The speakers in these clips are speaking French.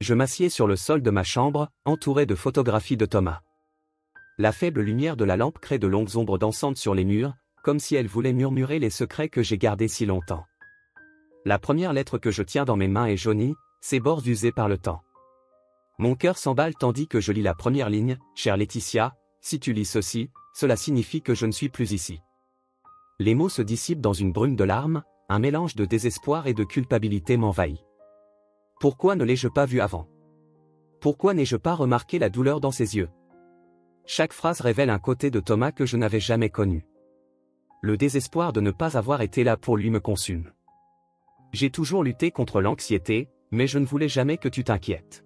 Je m'assieds sur le sol de ma chambre, entouré de photographies de Thomas. La faible lumière de la lampe crée de longues ombres dansantes sur les murs, comme si elle voulait murmurer les secrets que j'ai gardés si longtemps. La première lettre que je tiens dans mes mains est jaunie, ses bords usés par le temps. Mon cœur s'emballe tandis que je lis la première ligne, « Chère Laetitia, si tu lis ceci, cela signifie que je ne suis plus ici. » Les mots se dissipent dans une brume de larmes, un mélange de désespoir et de culpabilité m'envahit. Pourquoi ne l'ai-je pas vu avant? Pourquoi n'ai-je pas remarqué la douleur dans ses yeux? Chaque phrase révèle un côté de Thomas que je n'avais jamais connu. Le désespoir de ne pas avoir été là pour lui me consume. J'ai toujours lutté contre l'anxiété, mais je ne voulais jamais que tu t'inquiètes.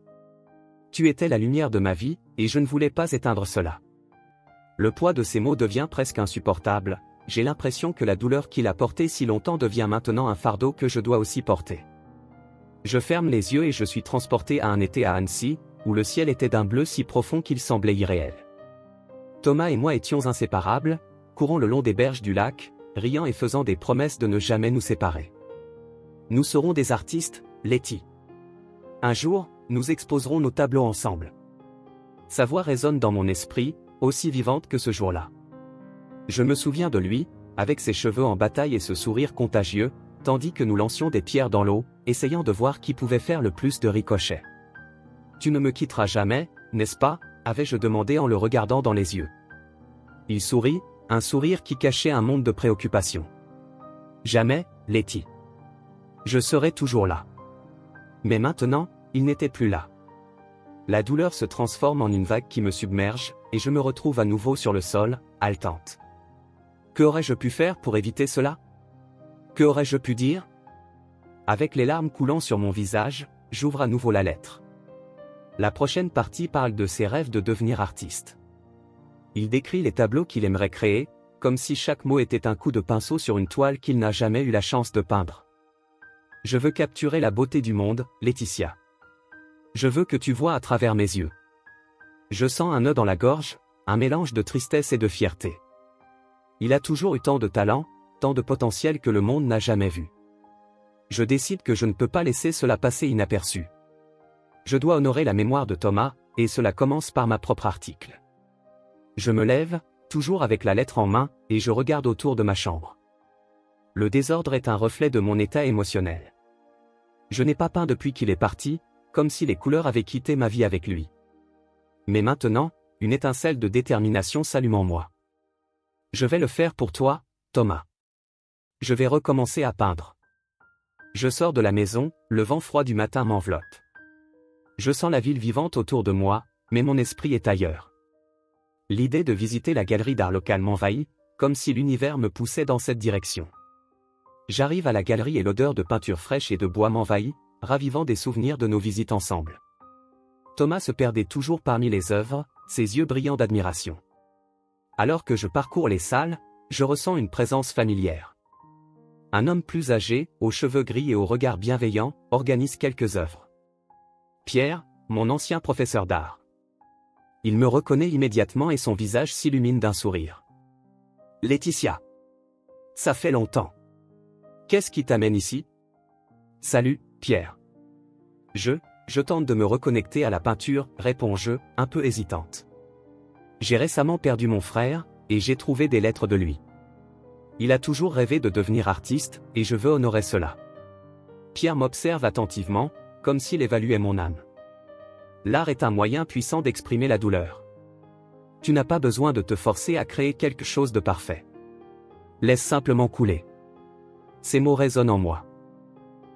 Tu étais la lumière de ma vie, et je ne voulais pas éteindre cela. Le poids de ces mots devient presque insupportable, j'ai l'impression que la douleur qu'il a portée si longtemps devient maintenant un fardeau que je dois aussi porter. Je ferme les yeux et je suis transporté à un été à Annecy, où le ciel était d'un bleu si profond qu'il semblait irréel. Thomas et moi étions inséparables, courant le long des berges du lac, riant et faisant des promesses de ne jamais nous séparer. Nous serons des artistes, Letty. Un jour, nous exposerons nos tableaux ensemble. Sa voix résonne dans mon esprit, aussi vivante que ce jour-là. Je me souviens de lui, avec ses cheveux en bataille et ce sourire contagieux, tandis que nous lancions des pierres dans l'eau, essayant de voir qui pouvait faire le plus de ricochets. « Tu ne me quitteras jamais, n'est-ce pas ?» avais-je demandé en le regardant dans les yeux. Il sourit, un sourire qui cachait un monde de préoccupations. « Jamais, Letty. Je serai toujours là. » Mais maintenant, il n'était plus là. La douleur se transforme en une vague qui me submerge, et je me retrouve à nouveau sur le sol, haletante. Que aurais-je pu faire pour éviter cela? Que aurais-je pu dire? Avec les larmes coulant sur mon visage, j'ouvre à nouveau la lettre. La prochaine partie parle de ses rêves de devenir artiste. Il décrit les tableaux qu'il aimerait créer, comme si chaque mot était un coup de pinceau sur une toile qu'il n'a jamais eu la chance de peindre. Je veux capturer la beauté du monde, Laetitia. Je veux que tu vois à travers mes yeux. Je sens un nœud dans la gorge, un mélange de tristesse et de fierté. Il a toujours eu tant de talent, tant de potentiel que le monde n'a jamais vu. Je décide que je ne peux pas laisser cela passer inaperçu. Je dois honorer la mémoire de Thomas, et cela commence par ma propre article. Je me lève, toujours avec la lettre en main, et je regarde autour de ma chambre. Le désordre est un reflet de mon état émotionnel. Je n'ai pas peint depuis qu'il est parti, comme si les couleurs avaient quitté ma vie avec lui. Mais maintenant, une étincelle de détermination s'allume en moi. Je vais le faire pour toi, Thomas. Je vais recommencer à peindre. Je sors de la maison, le vent froid du matin m'enveloppe. Je sens la ville vivante autour de moi, mais mon esprit est ailleurs. L'idée de visiter la galerie d'art locale m'envahit, comme si l'univers me poussait dans cette direction. J'arrive à la galerie et l'odeur de peinture fraîche et de bois m'envahit, ravivant des souvenirs de nos visites ensemble. Thomas se perdait toujours parmi les œuvres, ses yeux brillants d'admiration. Alors que je parcours les salles, je ressens une présence familière. Un homme plus âgé, aux cheveux gris et au regard bienveillant, organise quelques œuvres. Pierre, mon ancien professeur d'art. Il me reconnaît immédiatement et son visage s'illumine d'un sourire. Laetitia. Ça fait longtemps. Qu'est-ce qui t'amène ici? Salut, Pierre. Je tente de me reconnecter à la peinture, réponds-je, un peu hésitante. J'ai récemment perdu mon frère, et j'ai trouvé des lettres de lui. Il a toujours rêvé de devenir artiste, et je veux honorer cela. Pierre m'observe attentivement, comme s'il évaluait mon âme. L'art est un moyen puissant d'exprimer la douleur. Tu n'as pas besoin de te forcer à créer quelque chose de parfait. Laisse simplement couler. Ces mots résonnent en moi.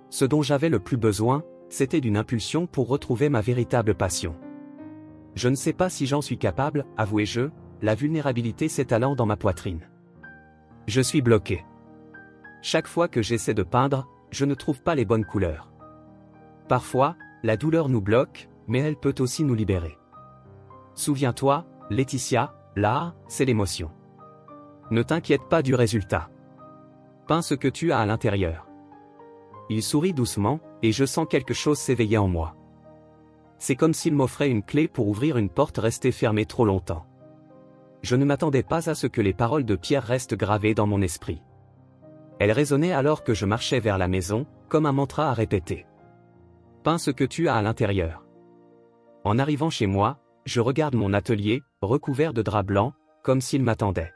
Ce dont j'avais le plus besoin, c'était d'une impulsion pour retrouver ma véritable passion. Je ne sais pas si j'en suis capable, avouai-je, la vulnérabilité s'étalant dans ma poitrine. Je suis bloqué. Chaque fois que j'essaie de peindre, je ne trouve pas les bonnes couleurs. Parfois, la douleur nous bloque, mais elle peut aussi nous libérer. Souviens-toi, Laetitia, l'art, c'est l'émotion. Ne t'inquiète pas du résultat. Peins ce que tu as à l'intérieur. Il sourit doucement, et je sens quelque chose s'éveiller en moi. C'est comme s'il m'offrait une clé pour ouvrir une porte restée fermée trop longtemps. Je ne m'attendais pas à ce que les paroles de Pierre restent gravées dans mon esprit. Elles résonnaient alors que je marchais vers la maison, comme un mantra à répéter. Peins ce que tu as à l'intérieur. En arrivant chez moi, je regarde mon atelier, recouvert de drap blanc, comme s'il m'attendait.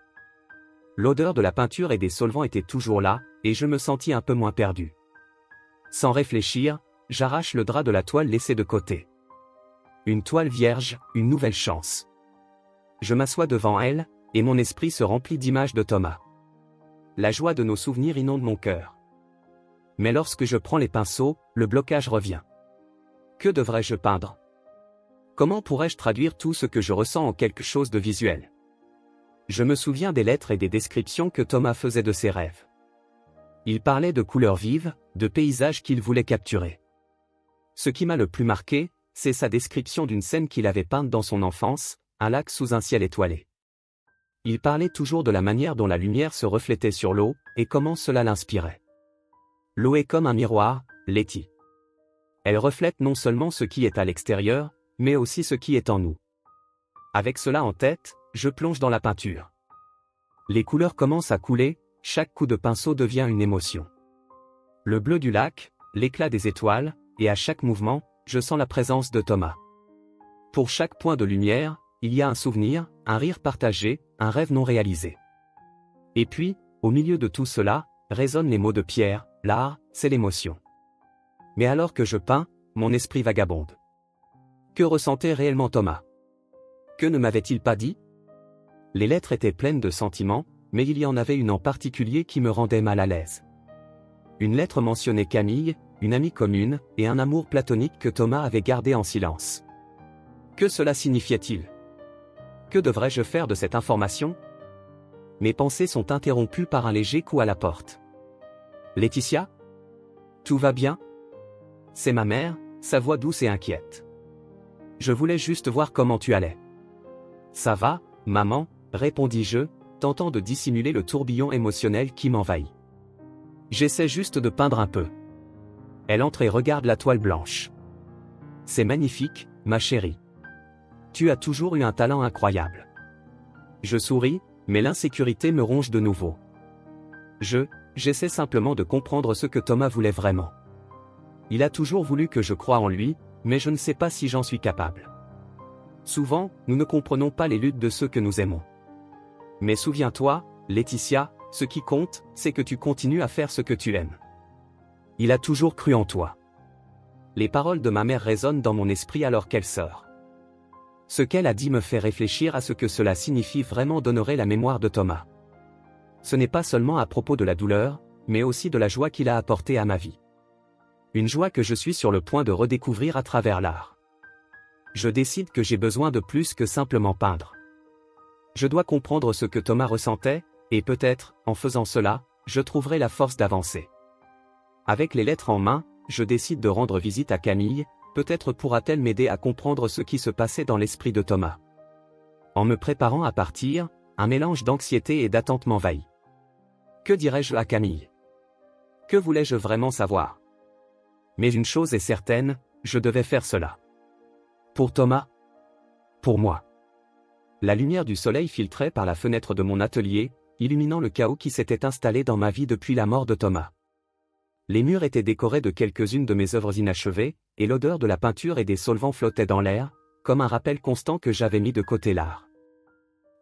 L'odeur de la peinture et des solvants était toujours là, et je me sentis un peu moins perdu. Sans réfléchir, j'arrache le drap de la toile laissée de côté. Une toile vierge, une nouvelle chance. Je m'assois devant elle, et mon esprit se remplit d'images de Thomas. La joie de nos souvenirs inonde mon cœur. Mais lorsque je prends les pinceaux, le blocage revient. Que devrais-je peindre? Comment pourrais-je traduire tout ce que je ressens en quelque chose de visuel? Je me souviens des lettres et des descriptions que Thomas faisait de ses rêves. Il parlait de couleurs vives, de paysages qu'il voulait capturer. Ce qui m'a le plus marqué, c'est sa description d'une scène qu'il avait peinte dans son enfance, un lac sous un ciel étoilé. Il parlait toujours de la manière dont la lumière se reflétait sur l'eau, et comment cela l'inspirait. L'eau est comme un miroir, Letty. Elle reflète non seulement ce qui est à l'extérieur, mais aussi ce qui est en nous. Avec cela en tête, je plonge dans la peinture. Les couleurs commencent à couler, chaque coup de pinceau devient une émotion. Le bleu du lac, l'éclat des étoiles, et à chaque mouvement, je sens la présence de Thomas. Pour chaque point de lumière, il y a un souvenir, un rire partagé, un rêve non réalisé. Et puis, au milieu de tout cela, résonnent les mots de Pierre, l'art, c'est l'émotion. Mais alors que je peins, mon esprit vagabonde. Que ressentait réellement Thomas? Que ne m'avait-il pas dit? Les lettres étaient pleines de sentiments, mais il y en avait une en particulier qui me rendait mal à l'aise. Une lettre mentionnait Camille, une amie commune, et un amour platonique que Thomas avait gardé en silence. Que cela signifiait-il? Que devrais-je faire de cette information? Mes pensées sont interrompues par un léger coup à la porte. Laetitia? Tout va bien? C'est ma mère, sa voix douce et inquiète. Je voulais juste voir comment tu allais. Ça va, maman, répondis-je, tentant de dissimuler le tourbillon émotionnel qui m'envahit. J'essaie juste de peindre un peu. Elle entre et regarde la toile blanche. C'est magnifique, ma chérie. Tu as toujours eu un talent incroyable. Je souris, mais l'insécurité me ronge de nouveau. J'essaie simplement de comprendre ce que Thomas voulait vraiment. Il a toujours voulu que je croie en lui, mais je ne sais pas si j'en suis capable. Souvent, nous ne comprenons pas les luttes de ceux que nous aimons. Mais souviens-toi, Laetitia, ce qui compte, c'est que tu continues à faire ce que tu aimes. Il a toujours cru en toi. Les paroles de ma mère résonnent dans mon esprit alors qu'elle sort. Ce qu'elle a dit me fait réfléchir à ce que cela signifie vraiment d'honorer la mémoire de Thomas. Ce n'est pas seulement à propos de la douleur, mais aussi de la joie qu'il a apportée à ma vie. Une joie que je suis sur le point de redécouvrir à travers l'art. Je décide que j'ai besoin de plus que simplement peindre. Je dois comprendre ce que Thomas ressentait, et peut-être, en faisant cela, je trouverai la force d'avancer. Avec les lettres en main, je décide de rendre visite à Camille, peut-être pourra-t-elle m'aider à comprendre ce qui se passait dans l'esprit de Thomas. En me préparant à partir, un mélange d'anxiété et d'attente m'envahit. Que dirais-je à Camille? Que voulais-je vraiment savoir? Mais une chose est certaine, je devais faire cela. Pour Thomas? Pour moi. La lumière du soleil filtrait par la fenêtre de mon atelier, illuminant le chaos qui s'était installé dans ma vie depuis la mort de Thomas. Les murs étaient décorés de quelques-unes de mes œuvres inachevées, et l'odeur de la peinture et des solvants flottait dans l'air, comme un rappel constant que j'avais mis de côté l'art.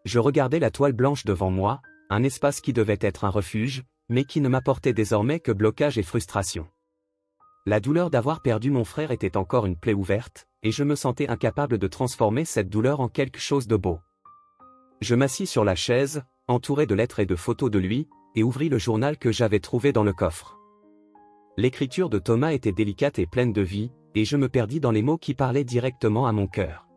Je regardais la toile blanche devant moi, un espace qui devait être un refuge, mais qui ne m'apportait désormais que blocage et frustration. La douleur d'avoir perdu mon frère était encore une plaie ouverte, et je me sentais incapable de transformer cette douleur en quelque chose de beau. Je m'assis sur la chaise, entouré de lettres et de photos de lui, et ouvris le journal que j'avais trouvé dans le coffre. L'écriture de Thomas était délicate et pleine de vie, et je me perdis dans les mots qui parlaient directement à mon cœur.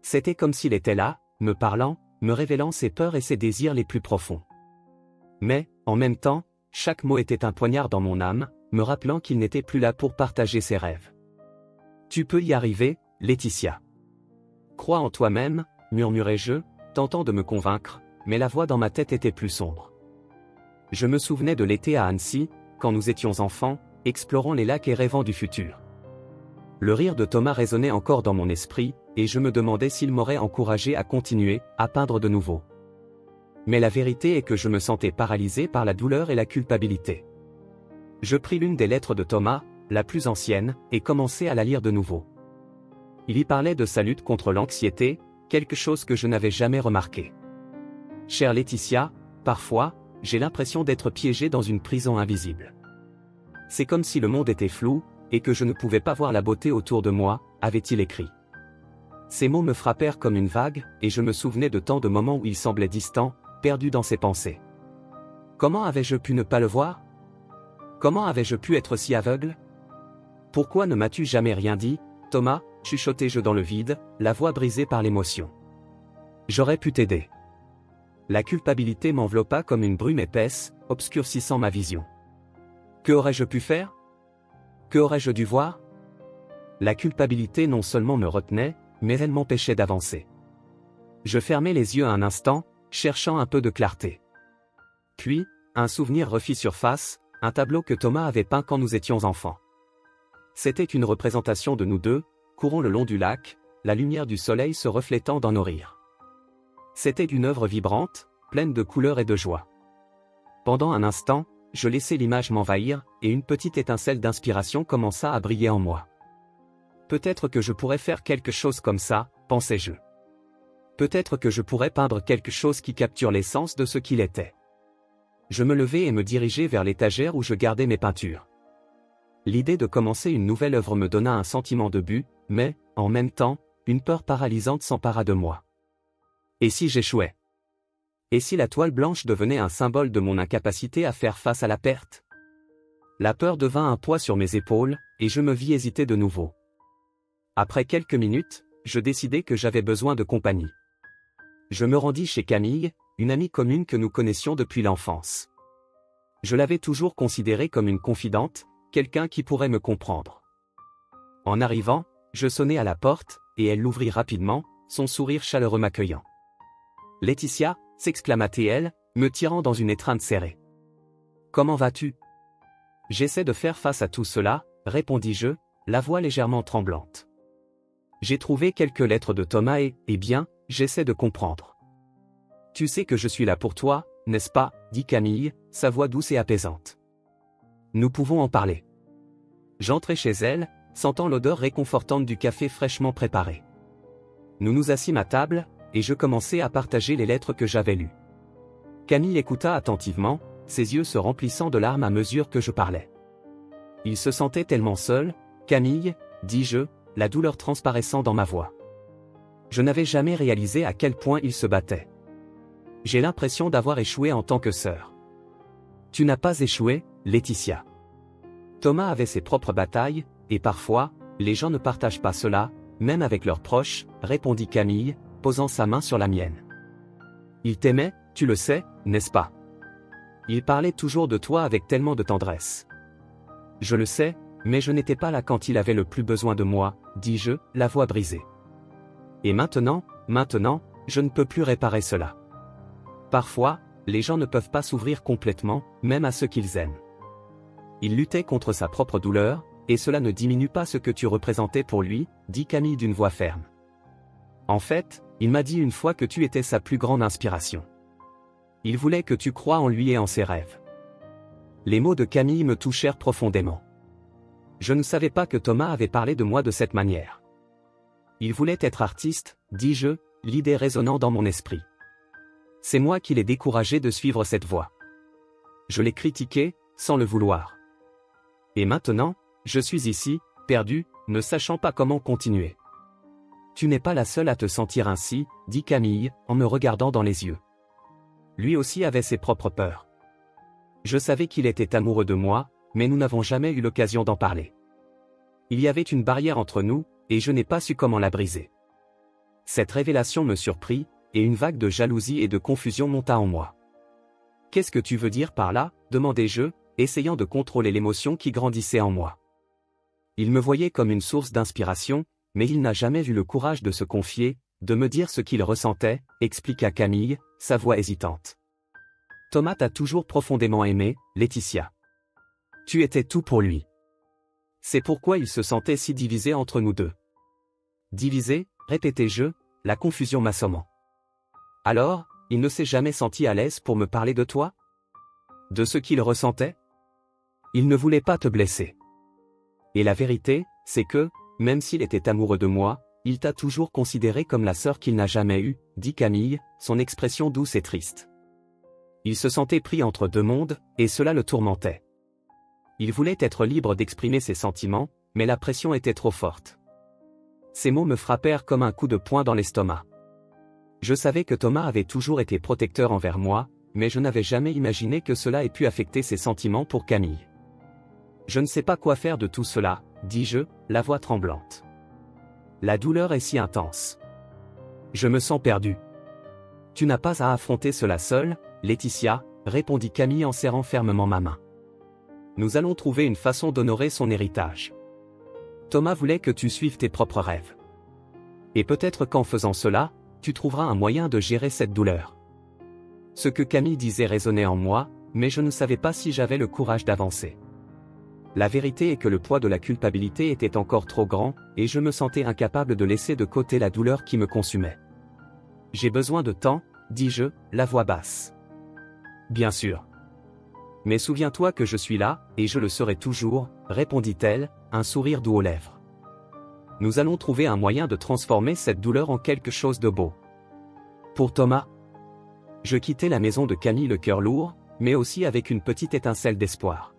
C'était comme s'il était là, me parlant, me révélant ses peurs et ses désirs les plus profonds. Mais, en même temps, chaque mot était un poignard dans mon âme, me rappelant qu'il n'était plus là pour partager ses rêves. Tu peux y arriver, Laetitia. Crois en toi-même, murmurai-je, tentant de me convaincre, mais la voix dans ma tête était plus sombre. Je me souvenais de l'été à Annecy, quand nous étions enfants, explorant les lacs et rêvant du futur. Le rire de Thomas résonnait encore dans mon esprit, et je me demandais s'il m'aurait encouragé à continuer, à peindre de nouveau. Mais la vérité est que je me sentais paralysé par la douleur et la culpabilité. Je pris l'une des lettres de Thomas, la plus ancienne, et commençai à la lire de nouveau. Il y parlait de sa lutte contre l'anxiété, quelque chose que je n'avais jamais remarqué. Chère Laetitia, parfois, j'ai l'impression d'être piégé dans une prison invisible. C'est comme si le monde était flou, et que je ne pouvais pas voir la beauté autour de moi, avait-il écrit. Ces mots me frappèrent comme une vague, et je me souvenais de tant de moments où il semblait distant, perdu dans ses pensées. Comment avais-je pu ne pas le voir? Comment avais-je pu être si aveugle? Pourquoi ne m'as-tu jamais rien dit, Thomas, chuchotai-je dans le vide, la voix brisée par l'émotion. J'aurais pu t'aider. La culpabilité m'enveloppa comme une brume épaisse, obscurcissant ma vision. Que aurais-je pu faire? Que aurais-je dû voir? La culpabilité non seulement me retenait, mais elle m'empêchait d'avancer. Je fermai les yeux un instant, cherchant un peu de clarté. Puis, un souvenir refit surface, un tableau que Thomas avait peint quand nous étions enfants. C'était une représentation de nous deux, courant le long du lac, la lumière du soleil se reflétant dans nos rires. C'était une œuvre vibrante, pleine de couleurs et de joie. Pendant un instant, je laissai l'image m'envahir, et une petite étincelle d'inspiration commença à briller en moi. Peut-être que je pourrais faire quelque chose comme ça, pensais-je. Peut-être que je pourrais peindre quelque chose qui capture l'essence de ce qu'il était. Je me levai et me dirigeai vers l'étagère où je gardais mes peintures. L'idée de commencer une nouvelle œuvre me donna un sentiment de but, mais, en même temps, une peur paralysante s'empara de moi. Et si j'échouais? Et si la toile blanche devenait un symbole de mon incapacité à faire face à la perte? La peur devint un poids sur mes épaules, et je me vis hésiter de nouveau. Après quelques minutes, je décidai que j'avais besoin de compagnie. Je me rendis chez Camille, une amie commune que nous connaissions depuis l'enfance. Je l'avais toujours considérée comme une confidente, quelqu'un qui pourrait me comprendre. En arrivant, je sonnai à la porte, et elle l'ouvrit rapidement, son sourire chaleureux m'accueillant. « Laetitia » s'exclama-t-elle, me tirant dans une étreinte serrée. « Comment vas-tu » ? « J'essaie de faire face à tout cela, » répondis-je, la voix légèrement tremblante. « J'ai trouvé quelques lettres de Thomas et, eh bien, j'essaie de comprendre. »« Tu sais que je suis là pour toi, n'est-ce pas » dit Camille, sa voix douce et apaisante. « Nous pouvons en parler. » J'entrai chez elle, sentant l'odeur réconfortante du café fraîchement préparé. Nous nous assîmes à table, et je commençai à partager les lettres que j'avais lues. Camille écouta attentivement, ses yeux se remplissant de larmes à mesure que je parlais. Il se sentait tellement seul, Camille, dis-je, la douleur transparaissant dans ma voix. Je n'avais jamais réalisé à quel point il se battait. J'ai l'impression d'avoir échoué en tant que sœur. Tu n'as pas échoué, Laetitia. Thomas avait ses propres batailles, et parfois, les gens ne partagent pas cela, même avec leurs proches, répondit Camille, posant sa main sur la mienne. Il t'aimait, tu le sais, n'est-ce pas? Il parlait toujours de toi avec tellement de tendresse. Je le sais, mais je n'étais pas là quand il avait le plus besoin de moi, dis-je, la voix brisée. Et maintenant, je ne peux plus réparer cela. Parfois, les gens ne peuvent pas s'ouvrir complètement, même à ceux qu'ils aiment. Il luttait contre sa propre douleur, et cela ne diminue pas ce que tu représentais pour lui, dit Camille d'une voix ferme. En fait, il m'a dit une fois que tu étais sa plus grande inspiration. Il voulait que tu croies en lui et en ses rêves. Les mots de Camille me touchèrent profondément. Je ne savais pas que Thomas avait parlé de moi de cette manière. Il voulait être artiste, dis-je, l'idée résonnant dans mon esprit. C'est moi qui l'ai découragé de suivre cette voie. Je l'ai critiqué, sans le vouloir. Et maintenant, je suis ici, perdu, ne sachant pas comment continuer. Tu n'es pas la seule à te sentir ainsi, dit Camille, en me regardant dans les yeux. Lui aussi avait ses propres peurs. Je savais qu'il était amoureux de moi, mais nous n'avons jamais eu l'occasion d'en parler. Il y avait une barrière entre nous, et je n'ai pas su comment la briser. Cette révélation me surprit, et une vague de jalousie et de confusion monta en moi. « Qu'est-ce que tu veux dire par là » demandai-je, essayant de contrôler l'émotion qui grandissait en moi. Il me voyait comme une source d'inspiration, mais il n'a jamais eu le courage de se confier, de me dire ce qu'il ressentait, expliqua Camille, sa voix hésitante. Thomas t'a toujours profondément aimé, Laetitia. Tu étais tout pour lui. C'est pourquoi il se sentait si divisé entre nous deux. Divisé, répétai-je, la confusion m'assommant. Alors, il ne s'est jamais senti à l'aise pour me parler de toi? De ce qu'il ressentait? Il ne voulait pas te blesser. Et la vérité, c'est que, même s'il était amoureux de moi, il t'a toujours considéré comme la sœur qu'il n'a jamais eue, dit Camille, son expression douce et triste. Il se sentait pris entre deux mondes, et cela le tourmentait. Il voulait être libre d'exprimer ses sentiments, mais la pression était trop forte. Ces mots me frappèrent comme un coup de poing dans l'estomac. Je savais que Thomas avait toujours été protecteur envers moi, mais je n'avais jamais imaginé que cela ait pu affecter ses sentiments pour Camille. Je ne sais pas quoi faire de tout cela, dis-je, la voix tremblante. La douleur est si intense. Je me sens perdu. Tu n'as pas à affronter cela seule, Laetitia, répondit Camille en serrant fermement ma main. Nous allons trouver une façon d'honorer son héritage. Thomas voulait que tu suives tes propres rêves. Et peut-être qu'en faisant cela, tu trouveras un moyen de gérer cette douleur. Ce que Camille disait résonnait en moi, mais je ne savais pas si j'avais le courage d'avancer. La vérité est que le poids de la culpabilité était encore trop grand, et je me sentais incapable de laisser de côté la douleur qui me consumait. J'ai besoin de temps, dis-je, la voix basse. Bien sûr. Mais souviens-toi que je suis là, et je le serai toujours, répondit-elle, un sourire doux aux lèvres. Nous allons trouver un moyen de transformer cette douleur en quelque chose de beau. Pour Thomas, je quittais la maison de Camille le cœur lourd, mais aussi avec une petite étincelle d'espoir.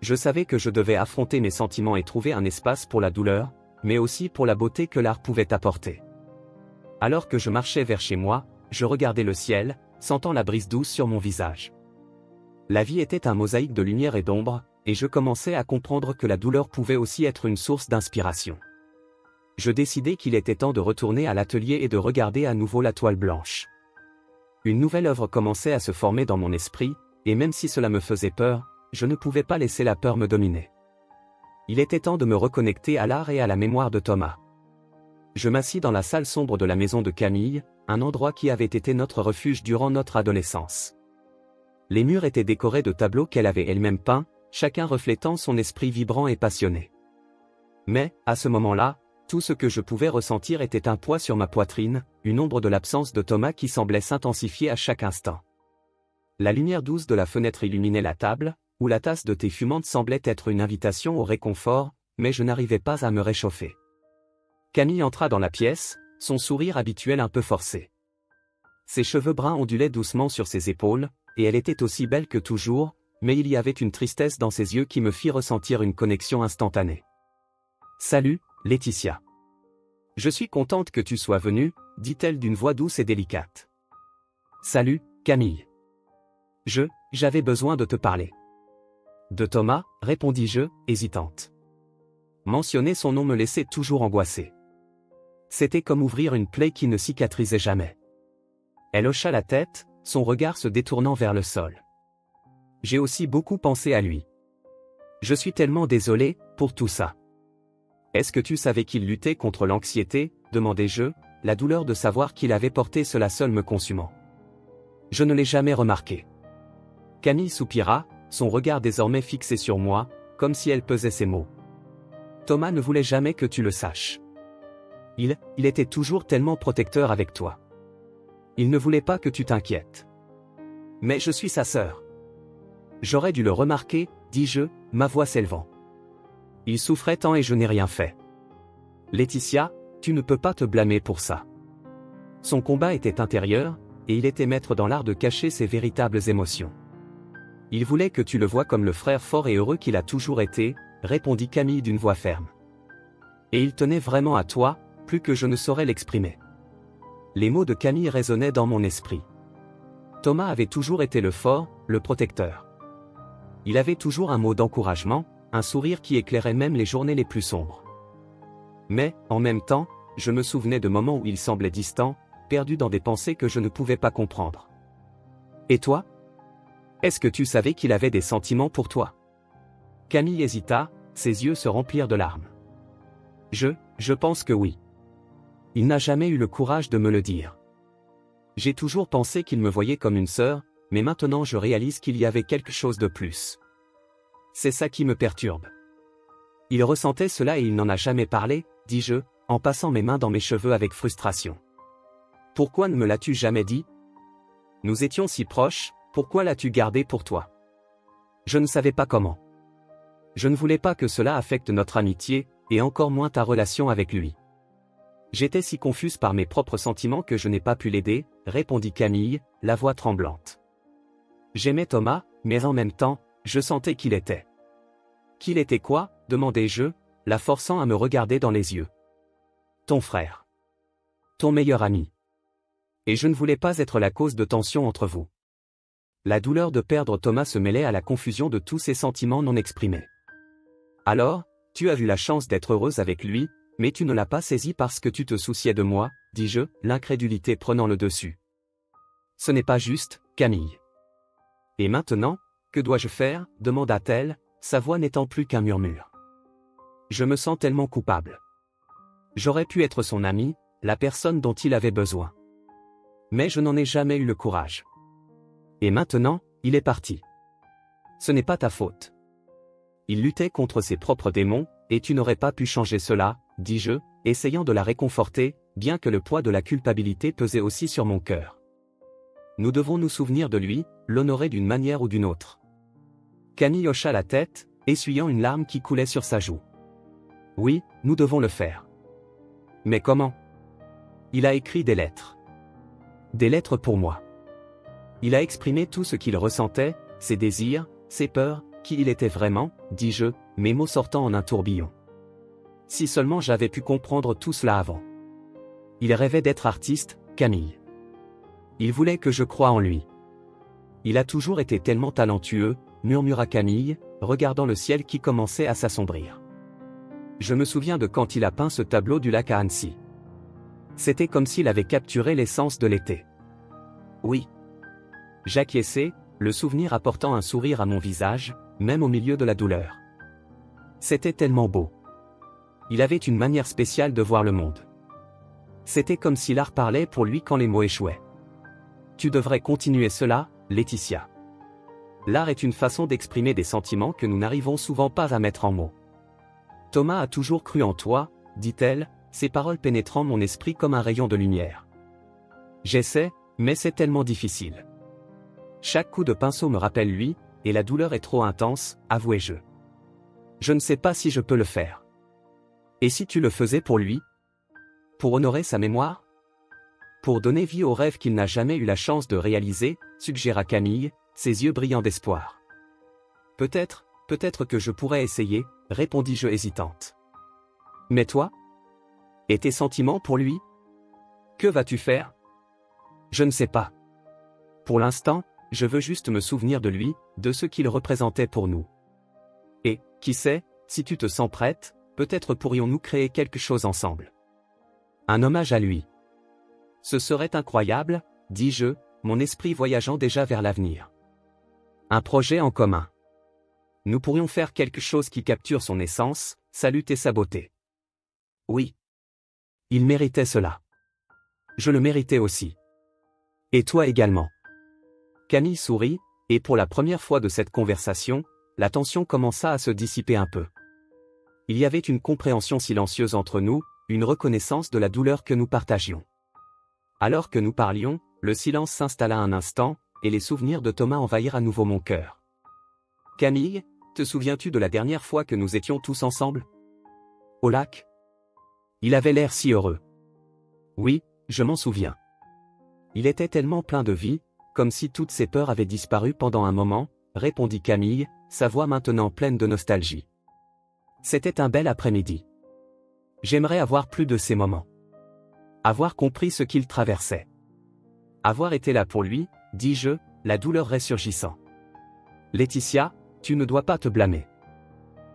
Je savais que je devais affronter mes sentiments et trouver un espace pour la douleur, mais aussi pour la beauté que l'art pouvait apporter. Alors que je marchais vers chez moi, je regardais le ciel, sentant la brise douce sur mon visage. La vie était un mosaïque de lumière et d'ombre, et je commençais à comprendre que la douleur pouvait aussi être une source d'inspiration. Je décidai qu'il était temps de retourner à l'atelier et de regarder à nouveau la toile blanche. Une nouvelle œuvre commençait à se former dans mon esprit, et même si cela me faisait peur, je ne pouvais pas laisser la peur me dominer. Il était temps de me reconnecter à l'art et à la mémoire de Thomas. Je m'assis dans la salle sombre de la maison de Camille, un endroit qui avait été notre refuge durant notre adolescence. Les murs étaient décorés de tableaux qu'elle avait elle-même peints, chacun reflétant son esprit vibrant et passionné. Mais, à ce moment-là, tout ce que je pouvais ressentir était un poids sur ma poitrine, une ombre de l'absence de Thomas qui semblait s'intensifier à chaque instant. La lumière douce de la fenêtre illuminait la table, où la tasse de thé fumante semblait être une invitation au réconfort, mais je n'arrivais pas à me réchauffer. Camille entra dans la pièce, son sourire habituel un peu forcé. Ses cheveux bruns ondulaient doucement sur ses épaules, et elle était aussi belle que toujours, mais il y avait une tristesse dans ses yeux qui me fit ressentir une connexion instantanée. « Salut, Laetitia. Je suis contente que tu sois venue, dit-elle d'une voix douce et délicate. « Salut, Camille. J'avais besoin de te parler. » De Thomas, répondis-je, hésitante. Mentionner son nom me laissait toujours angoissée. C'était comme ouvrir une plaie qui ne cicatrisait jamais. Elle hocha la tête, son regard se détournant vers le sol. J'ai aussi beaucoup pensé à lui. Je suis tellement désolé pour tout ça. Est-ce que tu savais qu'il luttait contre l'anxiété, demandai-je, la douleur de savoir qu'il avait porté cela seul me consumant. Je ne l'ai jamais remarqué. Camille soupira, son regard désormais fixé sur moi, comme si elle pesait ses mots. Thomas ne voulait jamais que tu le saches. Il était toujours tellement protecteur avec toi. Il ne voulait pas que tu t'inquiètes. Mais je suis sa sœur. J'aurais dû le remarquer, dis-je, ma voix s'élevant. Il souffrait tant et je n'ai rien fait. Laetitia, tu ne peux pas te blâmer pour ça. Son combat était intérieur, et il était maître dans l'art de cacher ses véritables émotions. Il voulait que tu le voies comme le frère fort et heureux qu'il a toujours été, répondit Camille d'une voix ferme. Et il tenait vraiment à toi, plus que je ne saurais l'exprimer. Les mots de Camille résonnaient dans mon esprit. Thomas avait toujours été le fort, le protecteur. Il avait toujours un mot d'encouragement, un sourire qui éclairait même les journées les plus sombres. Mais, en même temps, je me souvenais de moments où il semblait distant, perdu dans des pensées que je ne pouvais pas comprendre. Et toi? Est-ce que tu savais qu'il avait des sentiments pour toi? Camille hésita, ses yeux se remplirent de larmes. Je pense que oui. Il n'a jamais eu le courage de me le dire. J'ai toujours pensé qu'il me voyait comme une sœur, mais maintenant je réalise qu'il y avait quelque chose de plus. C'est ça qui me perturbe. Il ressentait cela et il n'en a jamais parlé, dis-je, en passant mes mains dans mes cheveux avec frustration. Pourquoi ne me l'as-tu jamais dit? Nous étions si proches, pourquoi l'as-tu gardé pour toi? Je ne savais pas comment. Je ne voulais pas que cela affecte notre amitié, et encore moins ta relation avec lui. J'étais si confuse par mes propres sentiments que je n'ai pas pu l'aider, répondit Camille, la voix tremblante. J'aimais Thomas, mais en même temps, je sentais qu'il était. Qu'il était quoi, demandai-je, la forçant à me regarder dans les yeux. Ton frère. Ton meilleur ami. Et je ne voulais pas être la cause de tension entre vous. La douleur de perdre Thomas se mêlait à la confusion de tous ces sentiments non exprimés. Alors, tu as eu la chance d'être heureuse avec lui, mais tu ne l'as pas saisi parce que tu te souciais de moi, dis-je, l'incrédulité prenant le dessus. Ce n'est pas juste, Camille. Et maintenant, que dois-je faire, demanda-t-elle, sa voix n'étant plus qu'un murmure. Je me sens tellement coupable. J'aurais pu être son ami, la personne dont il avait besoin. Mais je n'en ai jamais eu le courage. Et maintenant, il est parti. Ce n'est pas ta faute. Il luttait contre ses propres démons, et tu n'aurais pas pu changer cela, dis-je, essayant de la réconforter, bien que le poids de la culpabilité pesait aussi sur mon cœur. Nous devons nous souvenir de lui, l'honorer d'une manière ou d'une autre. Camille hocha la tête, essuyant une larme qui coulait sur sa joue. Oui, nous devons le faire. Mais comment? Il a écrit des lettres. Des lettres pour moi. Il a exprimé tout ce qu'il ressentait, ses désirs, ses peurs, qui il était vraiment, dis-je, mes mots sortant en un tourbillon. Si seulement j'avais pu comprendre tout cela avant. Il rêvait d'être artiste, Camille. Il voulait que je croie en lui. Il a toujours été tellement talentueux, murmura Camille, regardant le ciel qui commençait à s'assombrir. Je me souviens de quand il a peint ce tableau du lac à Annecy. C'était comme s'il avait capturé l'essence de l'été. Oui. J'acquiesçai, le souvenir apportant un sourire à mon visage, même au milieu de la douleur. C'était tellement beau. Il avait une manière spéciale de voir le monde. C'était comme si l'art parlait pour lui quand les mots échouaient. Tu devrais continuer cela, Laetitia. L'art est une façon d'exprimer des sentiments que nous n'arrivons souvent pas à mettre en mots. Thomas a toujours cru en toi, dit-elle, ses paroles pénétrant mon esprit comme un rayon de lumière. J'essaie, mais c'est tellement difficile. Chaque coup de pinceau me rappelle lui, et la douleur est trop intense, avouai-je. Je ne sais pas si je peux le faire. Et si tu le faisais pour lui? Pour honorer sa mémoire? Pour donner vie au rêve qu'il n'a jamais eu la chance de réaliser, suggéra Camille, ses yeux brillants d'espoir. Peut-être que je pourrais essayer, répondis-je hésitante. Mais toi? Et tes sentiments pour lui? Que vas-tu faire? Je ne sais pas. Pour l'instant, je veux juste me souvenir de lui, de ce qu'il représentait pour nous. Et, qui sait, si tu te sens prête, peut-être pourrions-nous créer quelque chose ensemble. Un hommage à lui. Ce serait incroyable, dis-je, mon esprit voyageant déjà vers l'avenir. Un projet en commun. Nous pourrions faire quelque chose qui capture son essence, sa lutte et sa beauté. Oui. Il méritait cela. Je le méritais aussi. Et toi également. Camille sourit, et pour la première fois de cette conversation, la tension commença à se dissiper un peu. Il y avait une compréhension silencieuse entre nous, une reconnaissance de la douleur que nous partagions. Alors que nous parlions, le silence s'installa un instant, et les souvenirs de Thomas envahirent à nouveau mon cœur. Camille, te souviens-tu de la dernière fois que nous étions tous ensemble? Au lac? Il avait l'air si heureux. Oui, je m'en souviens. Il était tellement plein de vie, comme si toutes ses peurs avaient disparu pendant un moment, répondit Camille, sa voix maintenant pleine de nostalgie. C'était un bel après-midi. J'aimerais avoir plus de ces moments. Avoir compris ce qu'il traversait. Avoir été là pour lui, dis-je, la douleur ressurgissant. Laetitia, tu ne dois pas te blâmer.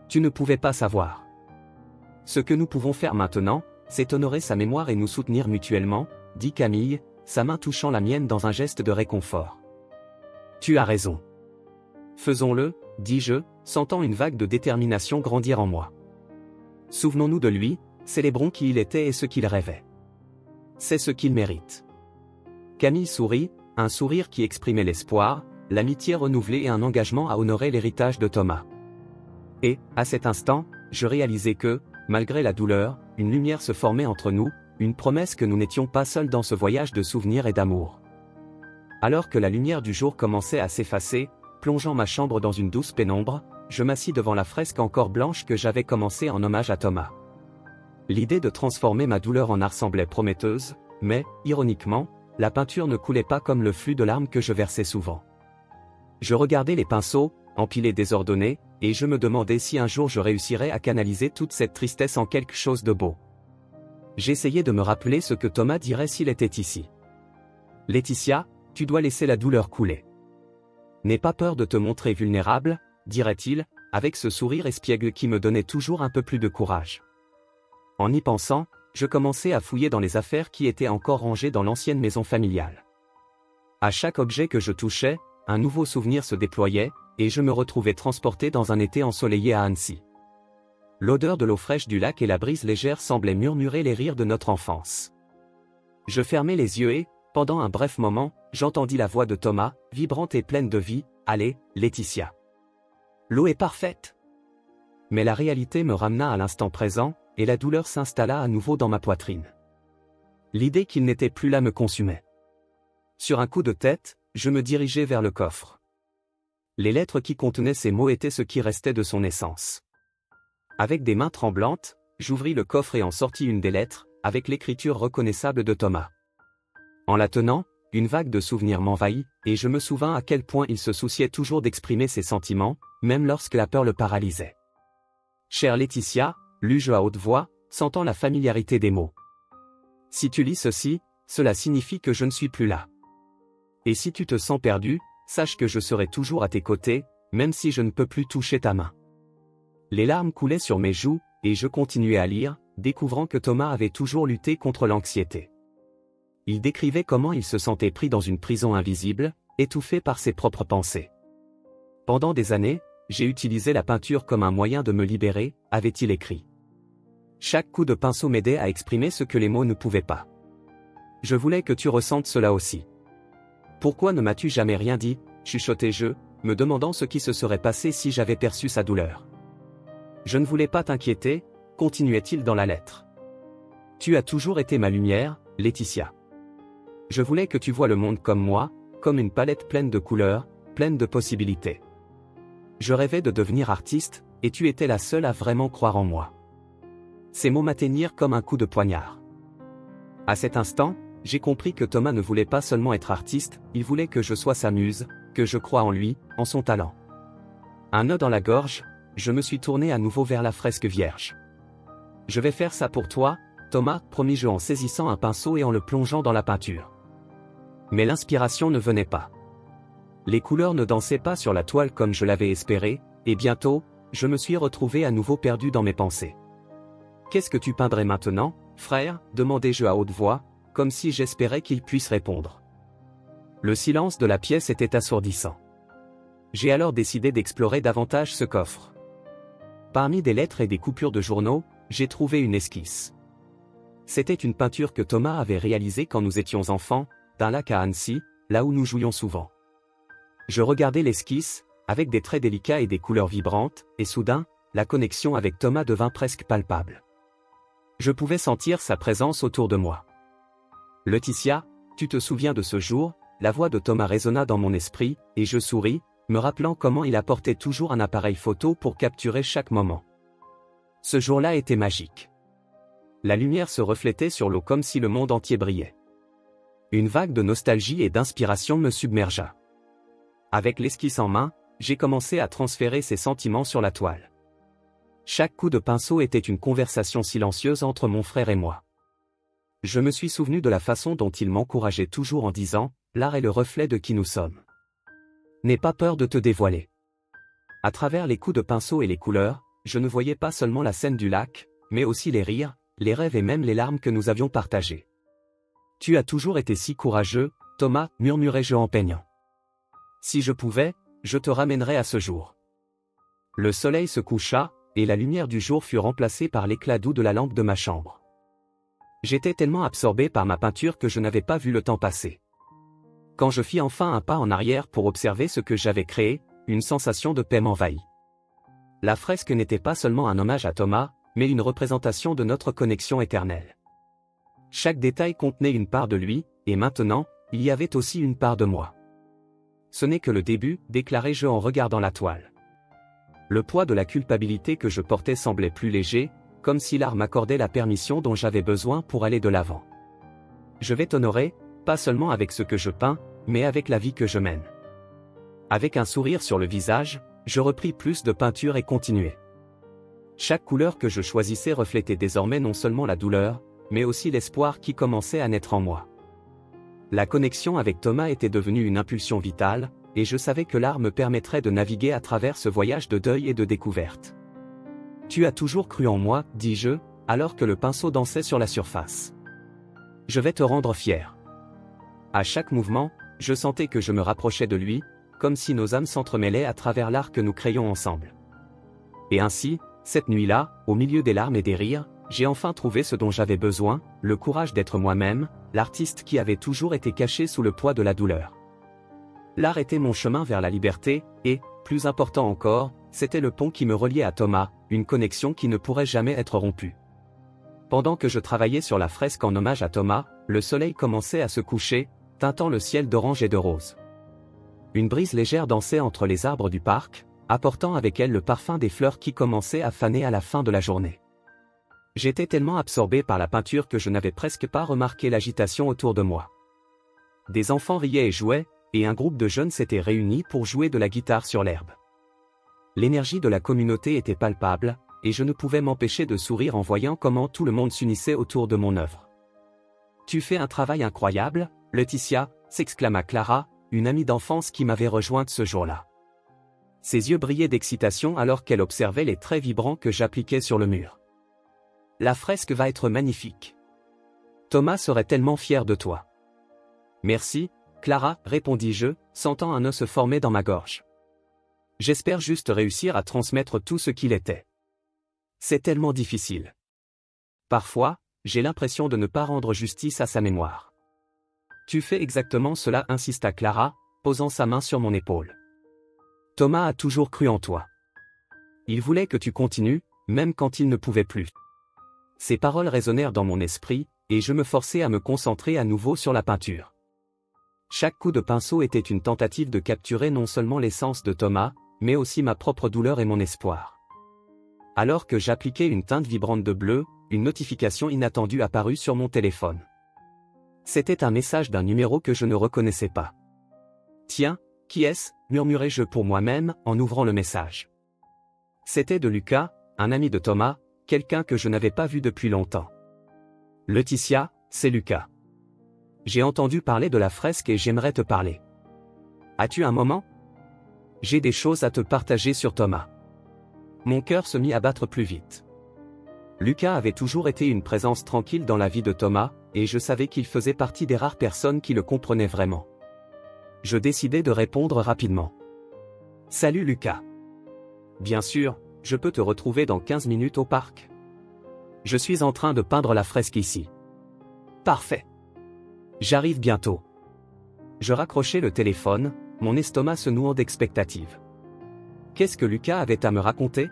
Tu ne pouvais pas savoir. Ce que nous pouvons faire maintenant, c'est honorer sa mémoire et nous soutenir mutuellement, dit Camille, sa main touchant la mienne dans un geste de réconfort. Tu as raison. Faisons-le, dis-je, sentant une vague de détermination grandir en moi. Souvenons-nous de lui, célébrons qui il était et ce qu'il rêvait. C'est ce qu'il mérite. Camille sourit, un sourire qui exprimait l'espoir, l'amitié renouvelée et un engagement à honorer l'héritage de Thomas. Et, à cet instant, je réalisais que, malgré la douleur, une lumière se formait entre nous, une promesse que nous n'étions pas seuls dans ce voyage de souvenirs et d'amour. Alors que la lumière du jour commençait à s'effacer, plongeant ma chambre dans une douce pénombre, je m'assis devant la fresque encore blanche que j'avais commencée en hommage à Thomas. L'idée de transformer ma douleur en art semblait prometteuse, mais, ironiquement, la peinture ne coulait pas comme le flux de larmes que je versais souvent. Je regardais les pinceaux, empilés désordonnés, et je me demandais si un jour je réussirais à canaliser toute cette tristesse en quelque chose de beau. J'essayais de me rappeler ce que Thomas dirait s'il était ici. Laetitia, tu dois laisser la douleur couler. N'aie pas peur de te montrer vulnérable, dirait-il, avec ce sourire espiègle qui me donnait toujours un peu plus de courage. En y pensant, je commençais à fouiller dans les affaires qui étaient encore rangées dans l'ancienne maison familiale. À chaque objet que je touchais, un nouveau souvenir se déployait, et je me retrouvais transporté dans un été ensoleillé à Annecy. L'odeur de l'eau fraîche du lac et la brise légère semblaient murmurer les rires de notre enfance. Je fermai les yeux et, pendant un bref moment, j'entendis la voix de Thomas, vibrante et pleine de vie, « Allez, Laetitia. L'eau est parfaite. » Mais la réalité me ramena à l'instant présent, et la douleur s'installa à nouveau dans ma poitrine. L'idée qu'il n'était plus là me consumait. Sur un coup de tête, je me dirigeai vers le coffre. Les lettres qui contenaient ces mots étaient ce qui restait de son essence. Avec des mains tremblantes, j'ouvris le coffre et en sortis une des lettres, avec l'écriture reconnaissable de Thomas. En la tenant, une vague de souvenirs m'envahit, et je me souvins à quel point il se souciait toujours d'exprimer ses sentiments, même lorsque la peur le paralysait. « Chère Laetitia », lus-je à haute voix, sentant la familiarité des mots. « Si tu lis ceci, cela signifie que je ne suis plus là. Et si tu te sens perdu, sache que je serai toujours à tes côtés, même si je ne peux plus toucher ta main. » Les larmes coulaient sur mes joues, et je continuais à lire, découvrant que Thomas avait toujours lutté contre l'anxiété. Il décrivait comment il se sentait pris dans une prison invisible, étouffé par ses propres pensées. Pendant des années, j'ai utilisé la peinture comme un moyen de me libérer, avait-il écrit. Chaque coup de pinceau m'aidait à exprimer ce que les mots ne pouvaient pas. Je voulais que tu ressentes cela aussi. Pourquoi ne m'as-tu jamais rien dit, chuchotai-je, me demandant ce qui se serait passé si j'avais perçu sa douleur. Je ne voulais pas t'inquiéter, continuait-il dans la lettre. Tu as toujours été ma lumière, Laetitia. Je voulais que tu vois le monde comme moi, comme une palette pleine de couleurs, pleine de possibilités. Je rêvais de devenir artiste, et tu étais la seule à vraiment croire en moi. Ces mots m'atteignirent comme un coup de poignard. À cet instant, j'ai compris que Thomas ne voulait pas seulement être artiste, il voulait que je sois sa muse, que je croie en lui, en son talent. Un nœud dans la gorge, je me suis tourné à nouveau vers la fresque vierge. Je vais faire ça pour toi, Thomas, promis-je en saisissant un pinceau et en le plongeant dans la peinture. Mais l'inspiration ne venait pas. Les couleurs ne dansaient pas sur la toile comme je l'avais espéré, et bientôt, je me suis retrouvé à nouveau perdu dans mes pensées. « Qu'est-ce que tu peindrais maintenant, frère » demandai-je à haute voix, comme si j'espérais qu'il puisse répondre. Le silence de la pièce était assourdissant. J'ai alors décidé d'explorer davantage ce coffre. Parmi des lettres et des coupures de journaux, j'ai trouvé une esquisse. C'était une peinture que Thomas avait réalisée quand nous étions enfants, d'un lac à Annecy, là où nous jouions souvent. Je regardais l'esquisse, avec des traits délicats et des couleurs vibrantes, et soudain, la connexion avec Thomas devint presque palpable. Je pouvais sentir sa présence autour de moi. « Laetitia, tu te souviens de ce jour ?» La voix de Thomas résonna dans mon esprit, et je souris, me rappelant comment il apportait toujours un appareil photo pour capturer chaque moment. Ce jour-là était magique. La lumière se reflétait sur l'eau comme si le monde entier brillait. Une vague de nostalgie et d'inspiration me submergea. Avec l'esquisse en main, j'ai commencé à transférer ces sentiments sur la toile. Chaque coup de pinceau était une conversation silencieuse entre mon frère et moi. Je me suis souvenu de la façon dont il m'encourageait toujours en disant « L'art est le reflet de qui nous sommes. N'aie pas peur de te dévoiler. » À travers les coups de pinceau et les couleurs, je ne voyais pas seulement la scène du lac, mais aussi les rires, les rêves et même les larmes que nous avions partagés. « Tu as toujours été si courageux, Thomas, murmurai-je en peignant. Si je pouvais, je te ramènerais à ce jour. » Le soleil se coucha, et la lumière du jour fut remplacée par l'éclat doux de la lampe de ma chambre. J'étais tellement absorbé par ma peinture que je n'avais pas vu le temps passer. Quand je fis enfin un pas en arrière pour observer ce que j'avais créé, une sensation de paix m'envahit. La fresque n'était pas seulement un hommage à Thomas, mais une représentation de notre connexion éternelle. Chaque détail contenait une part de lui, et maintenant, il y avait aussi une part de moi. Ce n'est que le début, déclarai-je en regardant la toile. Le poids de la culpabilité que je portais semblait plus léger, comme si l'art m'accordait la permission dont j'avais besoin pour aller de l'avant. Je vais t'honorer, pas seulement avec ce que je peins, mais avec la vie que je mène. Avec un sourire sur le visage, je repris plus de peinture et continuai. Chaque couleur que je choisissais reflétait désormais non seulement la douleur, mais aussi l'espoir qui commençait à naître en moi. La connexion avec Thomas était devenue une impulsion vitale, et je savais que l'art me permettrait de naviguer à travers ce voyage de deuil et de découverte. Tu as toujours cru en moi, dis-je, alors que le pinceau dansait sur la surface. Je vais te rendre fier. À chaque mouvement, je sentais que je me rapprochais de lui, comme si nos âmes s'entremêlaient à travers l'art que nous créions ensemble. Et ainsi, cette nuit-là, au milieu des larmes et des rires, j'ai enfin trouvé ce dont j'avais besoin, le courage d'être moi-même, l'artiste qui avait toujours été caché sous le poids de la douleur. L'art était mon chemin vers la liberté, et, plus important encore, c'était le pont qui me reliait à Thomas, une connexion qui ne pourrait jamais être rompue. Pendant que je travaillais sur la fresque en hommage à Thomas, le soleil commençait à se coucher, teintant le ciel d'orange et de rose. Une brise légère dansait entre les arbres du parc, apportant avec elle le parfum des fleurs qui commençaient à faner à la fin de la journée. J'étais tellement absorbé par la peinture que je n'avais presque pas remarqué l'agitation autour de moi. Des enfants riaient et jouaient, et un groupe de jeunes s'était réuni pour jouer de la guitare sur l'herbe. L'énergie de la communauté était palpable, et je ne pouvais m'empêcher de sourire en voyant comment tout le monde s'unissait autour de mon œuvre. « Tu fais un travail incroyable, Laetitia !» s'exclama Clara, une amie d'enfance qui m'avait rejointe ce jour-là. Ses yeux brillaient d'excitation alors qu'elle observait les traits vibrants que j'appliquais sur le mur. « La fresque va être magnifique. Thomas serait tellement fier de toi. »« Merci, Clara, » répondis-je, sentant un nœud se former dans ma gorge. « J'espère juste réussir à transmettre tout ce qu'il était. C'est tellement difficile. Parfois, j'ai l'impression de ne pas rendre justice à sa mémoire. »« Tu fais exactement cela » insista Clara, posant sa main sur mon épaule. « Thomas a toujours cru en toi. Il voulait que tu continues, même quand il ne pouvait plus. » Ces paroles résonnèrent dans mon esprit, et je me forçai à me concentrer à nouveau sur la peinture. Chaque coup de pinceau était une tentative de capturer non seulement l'essence de Thomas, mais aussi ma propre douleur et mon espoir. Alors que j'appliquais une teinte vibrante de bleu, une notification inattendue apparut sur mon téléphone. C'était un message d'un numéro que je ne reconnaissais pas. « Tiens, qui est-ce » murmurai-je pour moi-même en ouvrant le message. C'était de Lucas, un ami de Thomas, quelqu'un que je n'avais pas vu depuis longtemps. « Laetitia, c'est Lucas. J'ai entendu parler de la fresque et j'aimerais te parler. As-tu un moment ? J'ai des choses à te partager sur Thomas. » Mon cœur se mit à battre plus vite. Lucas avait toujours été une présence tranquille dans la vie de Thomas, et je savais qu'il faisait partie des rares personnes qui le comprenaient vraiment. Je décidai de répondre rapidement. « Salut Lucas. Bien sûr, je peux te retrouver dans 15 minutes au parc. Je suis en train de peindre la fresque ici. » Parfait. J'arrive bientôt. Je raccrochai le téléphone, mon estomac se nouant d'expectative. Qu'est-ce que Lucas avait à me raconter ?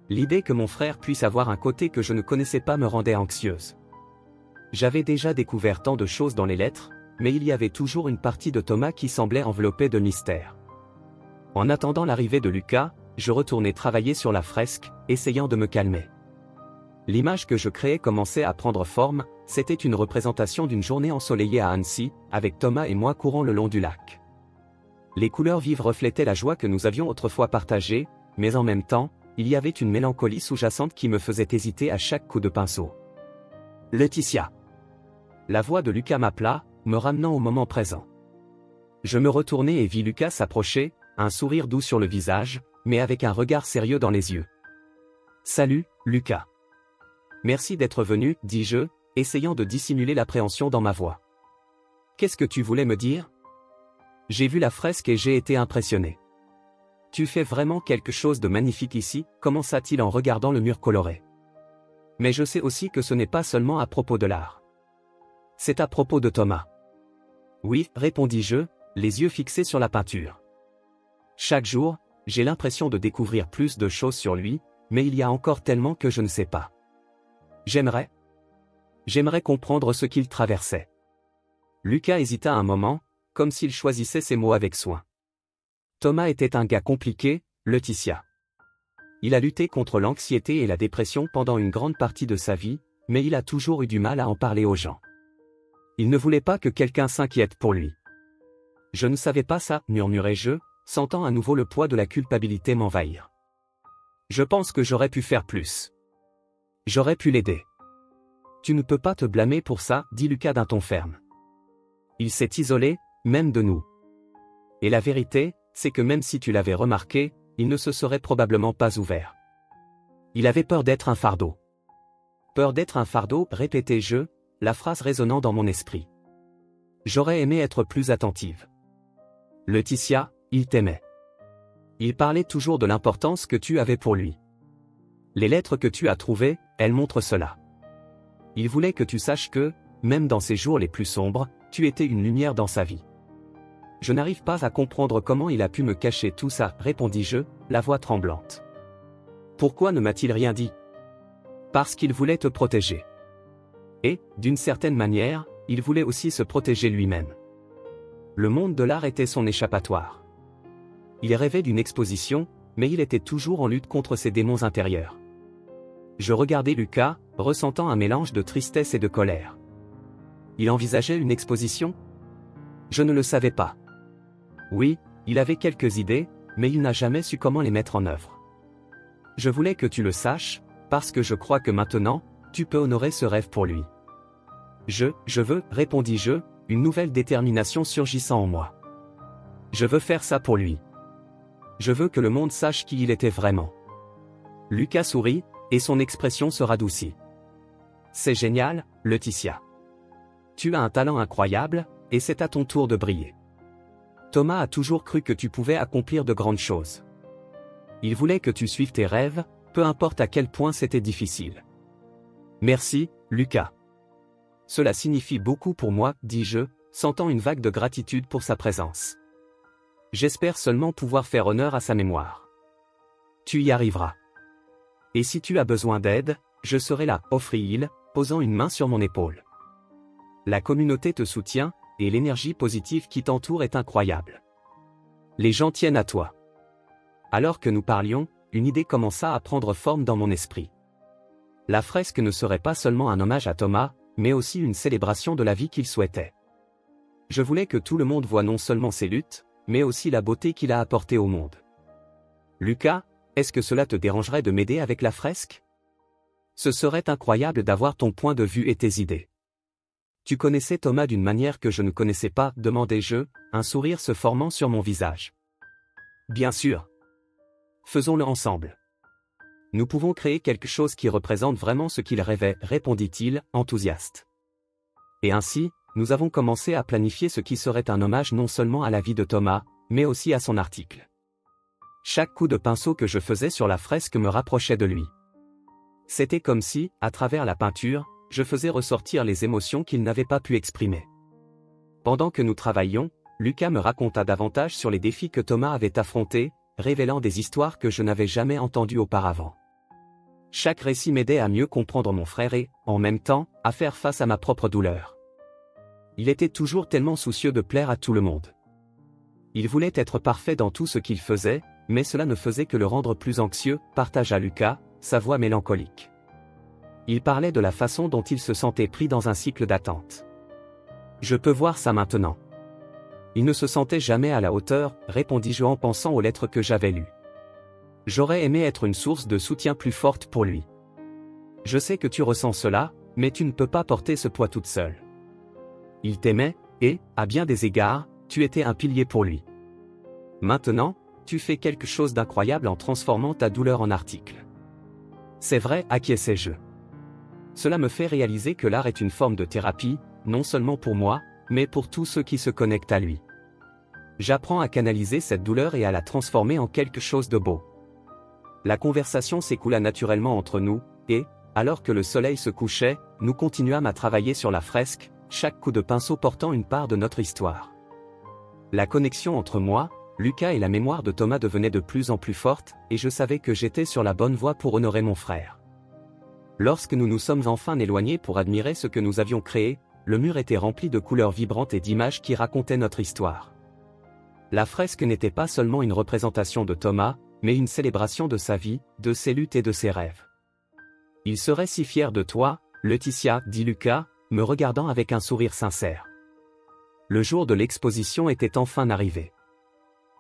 L'idée que mon frère puisse avoir un côté que je ne connaissais pas me rendait anxieuse. J'avais déjà découvert tant de choses dans les lettres, mais il y avait toujours une partie de Thomas qui semblait enveloppée de mystère. En attendant l'arrivée de Lucas, je retournai travailler sur la fresque, essayant de me calmer. L'image que je créais commençait à prendre forme, c'était une représentation d'une journée ensoleillée à Annecy, avec Thomas et moi courant le long du lac. Les couleurs vives reflétaient la joie que nous avions autrefois partagée, mais en même temps, il y avait une mélancolie sous-jacente qui me faisait hésiter à chaque coup de pinceau. « Laetitia !» La voix de Lucas m'appela, me ramenant au moment présent. Je me retournai et vis Lucas s'approcher, un sourire doux sur le visage, mais avec un regard sérieux dans les yeux. « Salut, Lucas. Merci d'être venu, dis-je, essayant de dissimuler l'appréhension dans ma voix. Qu'est-ce que tu voulais me dire ? J'ai vu la fresque et j'ai été impressionné. Tu fais vraiment quelque chose de magnifique ici, commença-t-il en regardant le mur coloré. Mais je sais aussi que ce n'est pas seulement à propos de l'art. C'est à propos de Thomas. Oui, répondis-je, les yeux fixés sur la peinture. Chaque jour, j'ai l'impression de découvrir plus de choses sur lui, mais il y a encore tellement que je ne sais pas. J'aimerais comprendre ce qu'il traversait. Lucas hésita un moment, comme s'il choisissait ses mots avec soin. Thomas était un gars compliqué, Laetitia. Il a lutté contre l'anxiété et la dépression pendant une grande partie de sa vie, mais il a toujours eu du mal à en parler aux gens. Il ne voulait pas que quelqu'un s'inquiète pour lui. Je ne savais pas ça, murmurai-je, sentant à nouveau le poids de la culpabilité m'envahir. Je pense que j'aurais pu faire plus. J'aurais pu l'aider. Tu ne peux pas te blâmer pour ça, dit Lucas d'un ton ferme. Il s'est isolé, même de nous. Et la vérité, c'est que même si tu l'avais remarqué, il ne se serait probablement pas ouvert. Il avait peur d'être un fardeau. Peur d'être un fardeau, répétai-je, la phrase résonnant dans mon esprit. J'aurais aimé être plus attentive. Laetitia, il t'aimait. Il parlait toujours de l'importance que tu avais pour lui. Les lettres que tu as trouvées, elles montrent cela. Il voulait que tu saches que, même dans ces jours les plus sombres, tu étais une lumière dans sa vie. Je n'arrive pas à comprendre comment il a pu me cacher tout ça, répondis-je, la voix tremblante. Pourquoi ne m'a-t-il rien dit? Parce qu'il voulait te protéger. Et, d'une certaine manière, il voulait aussi se protéger lui-même. Le monde de l'art était son échappatoire. Il rêvait d'une exposition, mais il était toujours en lutte contre ses démons intérieurs. Je regardais Lucas, ressentant un mélange de tristesse et de colère. Il envisageait une exposition? Je ne le savais pas. Oui, il avait quelques idées, mais il n'a jamais su comment les mettre en œuvre. Je voulais que tu le saches, parce que je crois que maintenant, tu peux honorer ce rêve pour lui. Je veux, répondis-je, une nouvelle détermination surgissant en moi. Je veux faire ça pour lui. Je veux que le monde sache qui il était vraiment. Lucas sourit, et son expression se radoucit. C'est génial, Laetitia. Tu as un talent incroyable, et c'est à ton tour de briller. Thomas a toujours cru que tu pouvais accomplir de grandes choses. Il voulait que tu suives tes rêves, peu importe à quel point c'était difficile. Merci, Lucas. Cela signifie beaucoup pour moi, dis-je, sentant une vague de gratitude pour sa présence. J'espère seulement pouvoir faire honneur à sa mémoire. Tu y arriveras. Et si tu as besoin d'aide, je serai là, offrit-il, posant une main sur mon épaule. La communauté te soutient, et l'énergie positive qui t'entoure est incroyable. Les gens tiennent à toi. Alors que nous parlions, une idée commença à prendre forme dans mon esprit. La fresque ne serait pas seulement un hommage à Thomas, mais aussi une célébration de la vie qu'il souhaitait. Je voulais que tout le monde voie non seulement ses luttes, mais aussi la beauté qu'il a apportée au monde. Lucas, est-ce que cela te dérangerait de m'aider avec la fresque? Ce serait incroyable d'avoir ton point de vue et tes idées. Tu connaissais Thomas d'une manière que je ne connaissais pas, demandai-je, un sourire se formant sur mon visage. Bien sûr. Faisons-le ensemble. Nous pouvons créer quelque chose qui représente vraiment ce qu'il rêvait, répondit-il, enthousiaste. Et ainsi, nous avons commencé à planifier ce qui serait un hommage non seulement à la vie de Thomas, mais aussi à son article. Chaque coup de pinceau que je faisais sur la fresque me rapprochait de lui. C'était comme si, à travers la peinture, je faisais ressortir les émotions qu'il n'avait pas pu exprimer. Pendant que nous travaillions, Lucas me raconta davantage sur les défis que Thomas avait affrontés, révélant des histoires que je n'avais jamais entendues auparavant. Chaque récit m'aidait à mieux comprendre mon frère et, en même temps, à faire face à ma propre douleur. Il était toujours tellement soucieux de plaire à tout le monde. Il voulait être parfait dans tout ce qu'il faisait, mais cela ne faisait que le rendre plus anxieux, partagea Lucas, sa voix mélancolique. Il parlait de la façon dont il se sentait pris dans un cycle d'attente. Je peux voir ça maintenant. Il ne se sentait jamais à la hauteur, répondis-je en pensant aux lettres que j'avais lues. J'aurais aimé être une source de soutien plus forte pour lui. Je sais que tu ressens cela, mais tu ne peux pas porter ce poids toute seule. Il t'aimait, et, à bien des égards, tu étais un pilier pour lui. Maintenant, tu fais quelque chose d'incroyable en transformant ta douleur en article. C'est vrai, acquiesçai-je. Cela me fait réaliser que l'art est une forme de thérapie, non seulement pour moi, mais pour tous ceux qui se connectent à lui. J'apprends à canaliser cette douleur et à la transformer en quelque chose de beau. La conversation s'écoula naturellement entre nous, et, alors que le soleil se couchait, nous continuâmes à travailler sur la fresque, chaque coup de pinceau portant une part de notre histoire. La connexion entre moi, Lucas et la mémoire de Thomas devenait de plus en plus forte, et je savais que j'étais sur la bonne voie pour honorer mon frère. Lorsque nous nous sommes enfin éloignés pour admirer ce que nous avions créé, le mur était rempli de couleurs vibrantes et d'images qui racontaient notre histoire. La fresque n'était pas seulement une représentation de Thomas, mais une célébration de sa vie, de ses luttes et de ses rêves. Il serait si fier de toi, Laetitia, dit Lucas, me regardant avec un sourire sincère. Le jour de l'exposition était enfin arrivé.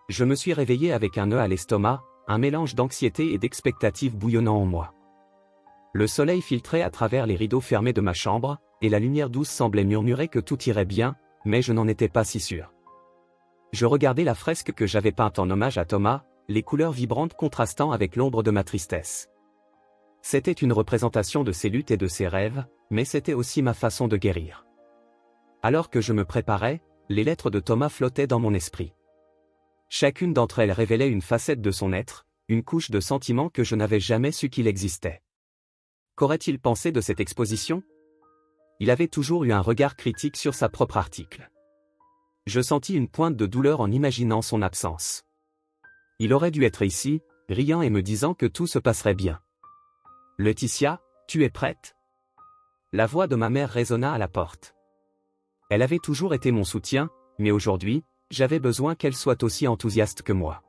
Je me suis réveillé avec un nœud à l'estomac, un mélange d'anxiété et d'expectative bouillonnant en moi. Le soleil filtrait à travers les rideaux fermés de ma chambre, et la lumière douce semblait murmurer que tout irait bien, mais je n'en étais pas si sûr. Je regardais la fresque que j'avais peinte en hommage à Thomas, les couleurs vibrantes contrastant avec l'ombre de ma tristesse. C'était une représentation de ses luttes et de ses rêves, mais c'était aussi ma façon de guérir. Alors que je me préparais, les lettres de Thomas flottaient dans mon esprit. Chacune d'entre elles révélait une facette de son être, une couche de sentiments que je n'avais jamais su qu'il existait. Qu'aurait-il pensé de cette exposition? Il avait toujours eu un regard critique sur sa propre article. Je sentis une pointe de douleur en imaginant son absence. Il aurait dû être ici, riant et me disant que tout se passerait bien. « Laetitia, tu es prête ?» La voix de ma mère résonna à la porte. Elle avait toujours été mon soutien, mais aujourd'hui, j'avais besoin qu'elle soit aussi enthousiaste que moi.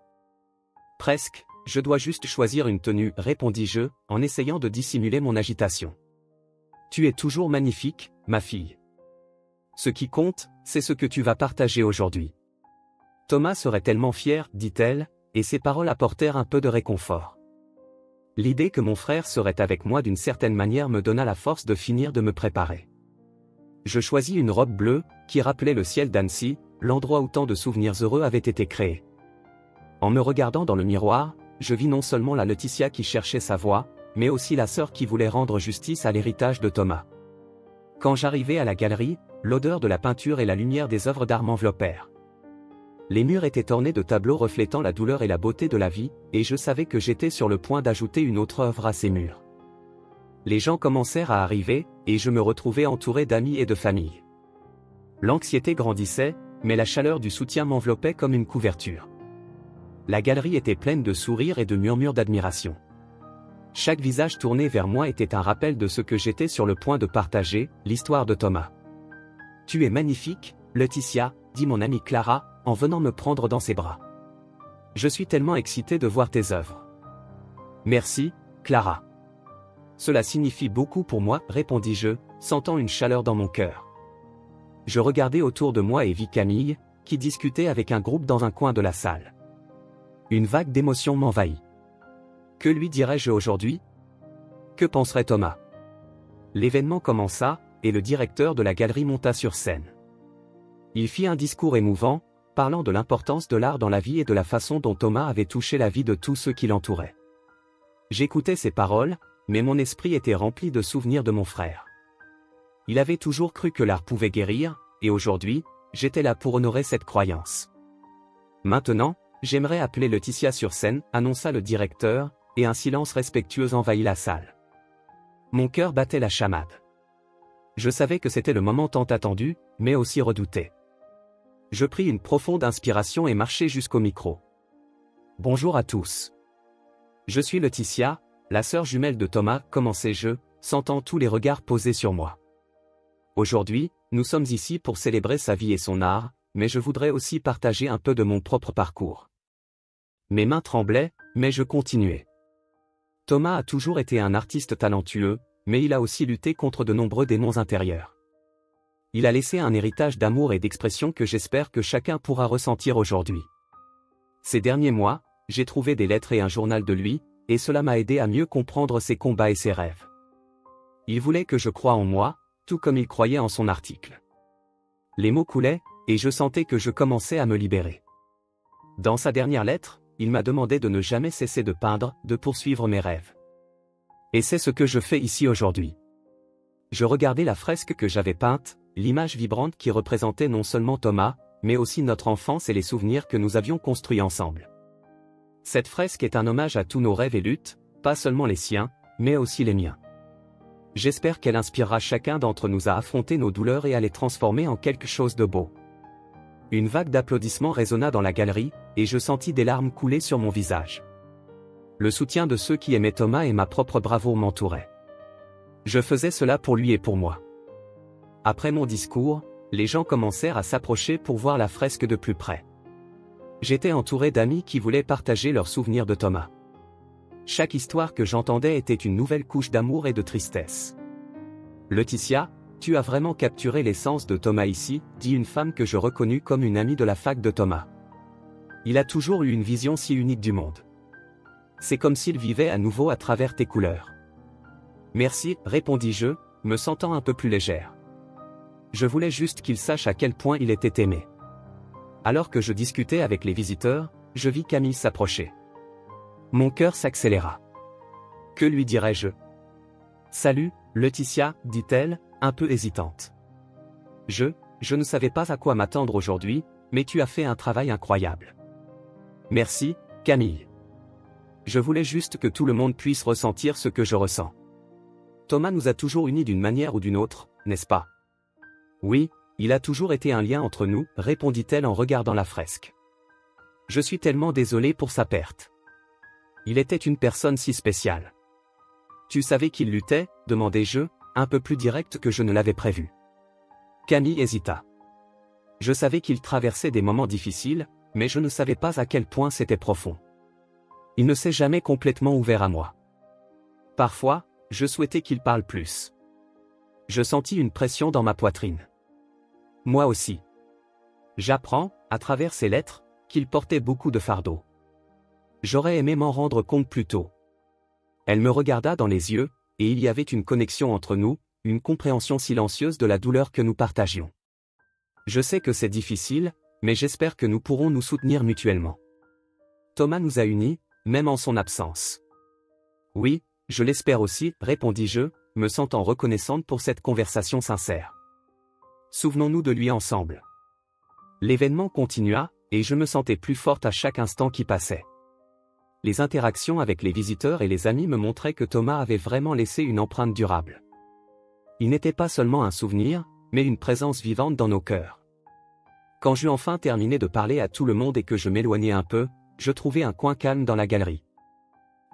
« Presque, je dois juste choisir une tenue, répondis-je, en essayant de dissimuler mon agitation. « Tu es toujours magnifique, ma fille. Ce qui compte, c'est ce que tu vas partager aujourd'hui. » Thomas serait tellement fier, dit-elle, et ses paroles apportèrent un peu de réconfort. L'idée que mon frère serait avec moi d'une certaine manière me donna la force de finir de me préparer. Je choisis une robe bleue, qui rappelait le ciel d'Annecy, l'endroit où tant de souvenirs heureux avaient été créés. En me regardant dans le miroir, je vis non seulement la Laetitia qui cherchait sa voie, mais aussi la sœur qui voulait rendre justice à l'héritage de Thomas. Quand j'arrivai à la galerie, l'odeur de la peinture et la lumière des œuvres d'art m'enveloppèrent. Les murs étaient ornés de tableaux reflétant la douleur et la beauté de la vie, et je savais que j'étais sur le point d'ajouter une autre œuvre à ces murs. Les gens commencèrent à arriver, et je me retrouvai entouré d'amis et de famille. L'anxiété grandissait, mais la chaleur du soutien m'enveloppait comme une couverture. La galerie était pleine de sourires et de murmures d'admiration. Chaque visage tourné vers moi était un rappel de ce que j'étais sur le point de partager, l'histoire de Thomas. « Tu es magnifique, Laetitia, » dit mon amie Clara, en venant me prendre dans ses bras. « Je suis tellement excitée de voir tes œuvres. »« Merci, Clara. Cela signifie beaucoup pour moi, répondis-je, sentant une chaleur dans mon cœur. Je regardai autour de moi et vis Camille, qui discutait avec un groupe dans un coin de la salle. Une vague d'émotion m'envahit. Que lui dirais-je aujourd'hui? Que penserait Thomas? L'événement commença, et le directeur de la galerie monta sur scène. Il fit un discours émouvant, parlant de l'importance de l'art dans la vie et de la façon dont Thomas avait touché la vie de tous ceux qui l'entouraient. J'écoutais ses paroles, mais mon esprit était rempli de souvenirs de mon frère. Il avait toujours cru que l'art pouvait guérir, et aujourd'hui, j'étais là pour honorer cette croyance. Maintenant, j'aimerais appeler Laetitia sur scène, annonça le directeur, et un silence respectueux envahit la salle. Mon cœur battait la chamade. Je savais que c'était le moment tant attendu, mais aussi redouté. Je pris une profonde inspiration et marchai jusqu'au micro. Bonjour à tous. Je suis Laetitia, la sœur jumelle de Thomas, commençai-je, sentant tous les regards posés sur moi. Aujourd'hui, nous sommes ici pour célébrer sa vie et son art, mais je voudrais aussi partager un peu de mon propre parcours. Mes mains tremblaient, mais je continuais. Thomas a toujours été un artiste talentueux, mais il a aussi lutté contre de nombreux démons intérieurs. Il a laissé un héritage d'amour et d'expression que j'espère que chacun pourra ressentir aujourd'hui. Ces derniers mois, j'ai trouvé des lettres et un journal de lui, et cela m'a aidé à mieux comprendre ses combats et ses rêves. Il voulait que je croie en moi, tout comme il croyait en son article. Les mots coulaient, et je sentais que je commençais à me libérer. Dans sa dernière lettre, il m'a demandé de ne jamais cesser de peindre, de poursuivre mes rêves. Et c'est ce que je fais ici aujourd'hui. Je regardais la fresque que j'avais peinte, l'image vibrante qui représentait non seulement Thomas, mais aussi notre enfance et les souvenirs que nous avions construits ensemble. Cette fresque est un hommage à tous nos rêves et luttes, pas seulement les siens, mais aussi les miens. J'espère qu'elle inspirera chacun d'entre nous à affronter nos douleurs et à les transformer en quelque chose de beau. Une vague d'applaudissements résonna dans la galerie, et je sentis des larmes couler sur mon visage. Le soutien de ceux qui aimaient Thomas et ma propre bravoure m'entourait. Je faisais cela pour lui et pour moi. Après mon discours, les gens commencèrent à s'approcher pour voir la fresque de plus près. J'étais entouré d'amis qui voulaient partager leurs souvenirs de Thomas. Chaque histoire que j'entendais était une nouvelle couche d'amour et de tristesse. Laetitia, tu as vraiment capturé l'essence de Thomas ici, dit une femme que je reconnus comme une amie de la fac de Thomas. Il a toujours eu une vision si unique du monde. C'est comme s'il vivait à nouveau à travers tes couleurs. Merci, répondis-je, me sentant un peu plus légère. Je voulais juste qu'il sache à quel point il était aimé. Alors que je discutais avec les visiteurs, je vis Camille s'approcher. Mon cœur s'accéléra. Que lui dirais-je? Salut, Laetitia, dit-elle, un peu hésitante. Je ne savais pas à quoi m'attendre aujourd'hui, mais tu as fait un travail incroyable. Merci, Camille. Je voulais juste que tout le monde puisse ressentir ce que je ressens. Thomas nous a toujours unis d'une manière ou d'une autre, n'est-ce pas? Oui, il a toujours été un lien entre nous, répondit-elle en regardant la fresque. Je suis tellement désolée pour sa perte. Il était une personne si spéciale. Tu savais qu'il luttait, demandai-je, un peu plus direct que je ne l'avais prévu. Camille hésita. Je savais qu'il traversait des moments difficiles, mais je ne savais pas à quel point c'était profond. Il ne s'est jamais complètement ouvert à moi. Parfois, je souhaitais qu'il parle plus. Je sentis une pression dans ma poitrine. Moi aussi. J'apprends, à travers ses lettres, qu'il portait beaucoup de fardeau. J'aurais aimé m'en rendre compte plus tôt. Elle me regarda dans les yeux, et il y avait une connexion entre nous, une compréhension silencieuse de la douleur que nous partagions. Je sais que c'est difficile, mais j'espère que nous pourrons nous soutenir mutuellement. Thomas nous a unis, même en son absence. Oui, je l'espère aussi, répondis-je, me sentant reconnaissante pour cette conversation sincère. Souvenons-nous de lui ensemble. L'événement continua, et je me sentais plus forte à chaque instant qui passait. Les interactions avec les visiteurs et les amis me montraient que Thomas avait vraiment laissé une empreinte durable. Il n'était pas seulement un souvenir, mais une présence vivante dans nos cœurs. Quand j'eus enfin terminé de parler à tout le monde et que je m'éloignais un peu, je trouvai un coin calme dans la galerie.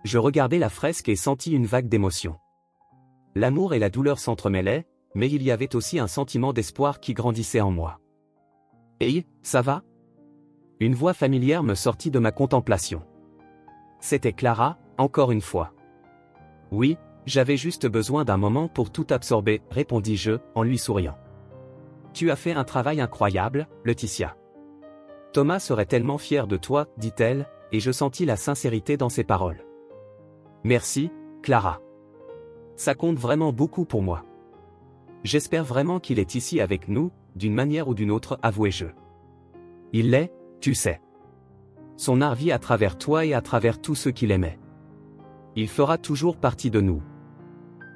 Je regardai la fresque et sentis une vague d'émotion. L'amour et la douleur s'entremêlaient, mais il y avait aussi un sentiment d'espoir qui grandissait en moi. « Hey, ça va ?» Une voix familière me sortit de ma contemplation. C'était Clara, encore une fois. « Oui, j'avais juste besoin d'un moment pour tout absorber, répondis-je, en lui souriant. Tu as fait un travail incroyable, Laetitia. Thomas serait tellement fier de toi, dit-elle, et je sentis la sincérité dans ses paroles. Merci, Clara. Ça compte vraiment beaucoup pour moi. J'espère vraiment qu'il est ici avec nous, d'une manière ou d'une autre, avouai-je. Il l'est, tu sais. Son art vit à travers toi et à travers tous ceux qu'il aimait. Il fera toujours partie de nous.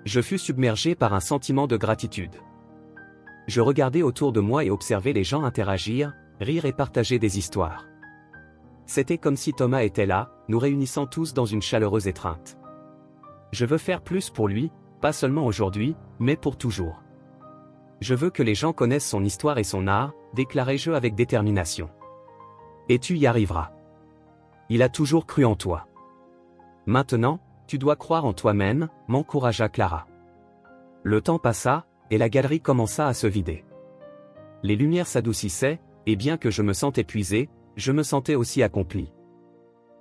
Je fus submergé par un sentiment de gratitude. Je regardais autour de moi et observais les gens interagir, rire et partager des histoires. C'était comme si Thomas était là, nous réunissant tous dans une chaleureuse étreinte. Je veux faire plus pour lui, pas seulement aujourd'hui, mais pour toujours. Je veux que les gens connaissent son histoire et son art, déclarai-je avec détermination. Et tu y arriveras. Il a toujours cru en toi. Maintenant, tu dois croire en toi-même, m'encouragea Clara. Le temps passa, et la galerie commença à se vider. Les lumières s'adoucissaient, et bien que je me sentais épuisé, je me sentais aussi accompli.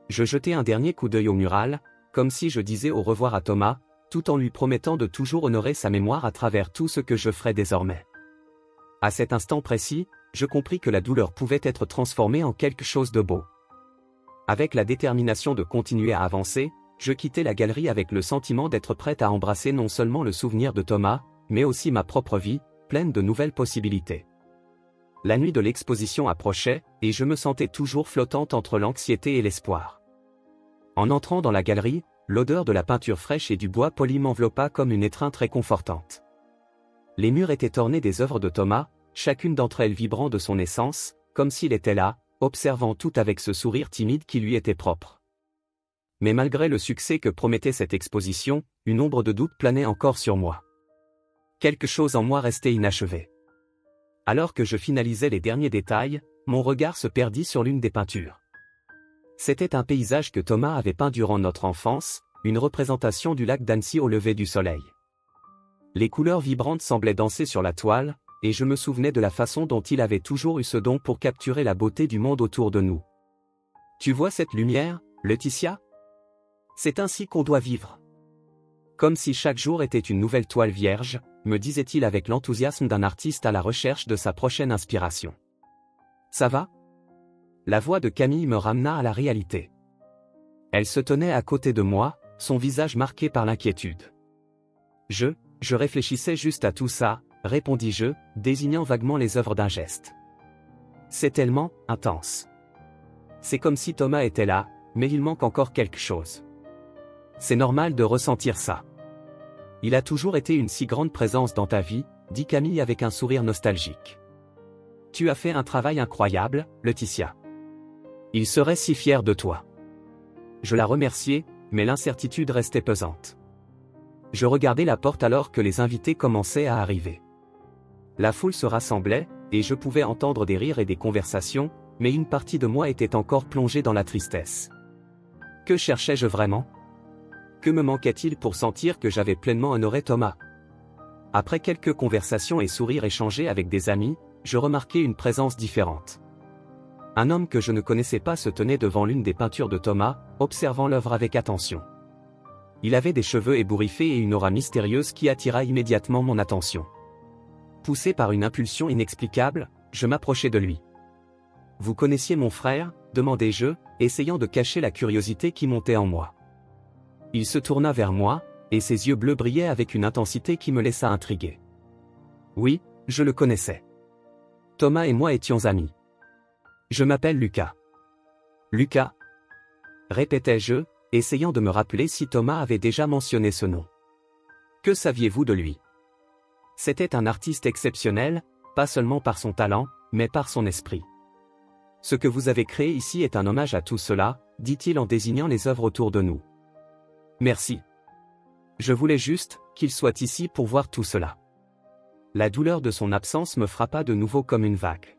Je jetai un dernier coup d'œil au mural, comme si je disais au revoir à Thomas, tout en lui promettant de toujours honorer sa mémoire à travers tout ce que je ferais désormais. À cet instant précis, je compris que la douleur pouvait être transformée en quelque chose de beau. Avec la détermination de continuer à avancer, je quittai la galerie avec le sentiment d'être prête à embrasser non seulement le souvenir de Thomas, mais aussi ma propre vie, pleine de nouvelles possibilités. La nuit de l'exposition approchait, et je me sentais toujours flottante entre l'anxiété et l'espoir. En entrant dans la galerie, l'odeur de la peinture fraîche et du bois poli m'enveloppa comme une étreinte réconfortante. Les murs étaient ornés des œuvres de Thomas, chacune d'entre elles vibrant de son essence, comme s'il était là, observant tout avec ce sourire timide qui lui était propre. Mais malgré le succès que promettait cette exposition, une ombre de doute planait encore sur moi. Quelque chose en moi restait inachevé. Alors que je finalisais les derniers détails, mon regard se perdit sur l'une des peintures. C'était un paysage que Thomas avait peint durant notre enfance, une représentation du lac d'Annecy au lever du soleil. Les couleurs vibrantes semblaient danser sur la toile, et je me souvenais de la façon dont il avait toujours eu ce don pour capturer la beauté du monde autour de nous. Tu vois cette lumière, Laetitia? C'est ainsi qu'on doit vivre. Comme si chaque jour était une nouvelle toile vierge, me disait-il avec l'enthousiasme d'un artiste à la recherche de sa prochaine inspiration. Ça va? La voix de Camille me ramena à la réalité. Elle se tenait à côté de moi, son visage marqué par l'inquiétude. Je réfléchissais juste à tout ça, répondis-je, désignant vaguement les œuvres d'un geste. C'est tellement intense. C'est comme si Thomas était là, mais il manque encore quelque chose. C'est normal de ressentir ça. Il a toujours été une si grande présence dans ta vie, dit Camille avec un sourire nostalgique. Tu as fait un travail incroyable, Laetitia. Il serait si fier de toi. Je la remerciai, mais l'incertitude restait pesante. Je regardais la porte alors que les invités commençaient à arriver. La foule se rassemblait, et je pouvais entendre des rires et des conversations, mais une partie de moi était encore plongée dans la tristesse. Que cherchais-je vraiment? Que me manquait-il pour sentir que j'avais pleinement honoré Thomas? Après quelques conversations et sourires échangés avec des amis, je remarquai une présence différente. Un homme que je ne connaissais pas se tenait devant l'une des peintures de Thomas, observant l'œuvre avec attention. Il avait des cheveux ébouriffés et une aura mystérieuse qui attira immédiatement mon attention. Poussé par une impulsion inexplicable, je m'approchai de lui. « Vous connaissiez mon frère ?» demandai-je, essayant de cacher la curiosité qui montait en moi. Il se tourna vers moi, et ses yeux bleus brillaient avec une intensité qui me laissa intrigué. Oui, je le connaissais. Thomas et moi étions amis. Je m'appelle Lucas. Lucas? Répétai-je, essayant de me rappeler si Thomas avait déjà mentionné ce nom. Que saviez-vous de lui? C'était un artiste exceptionnel, pas seulement par son talent, mais par son esprit. Ce que vous avez créé ici est un hommage à tout cela, dit-il en désignant les œuvres autour de nous. Merci. Je voulais juste qu'il soit ici pour voir tout cela. La douleur de son absence me frappa de nouveau comme une vague.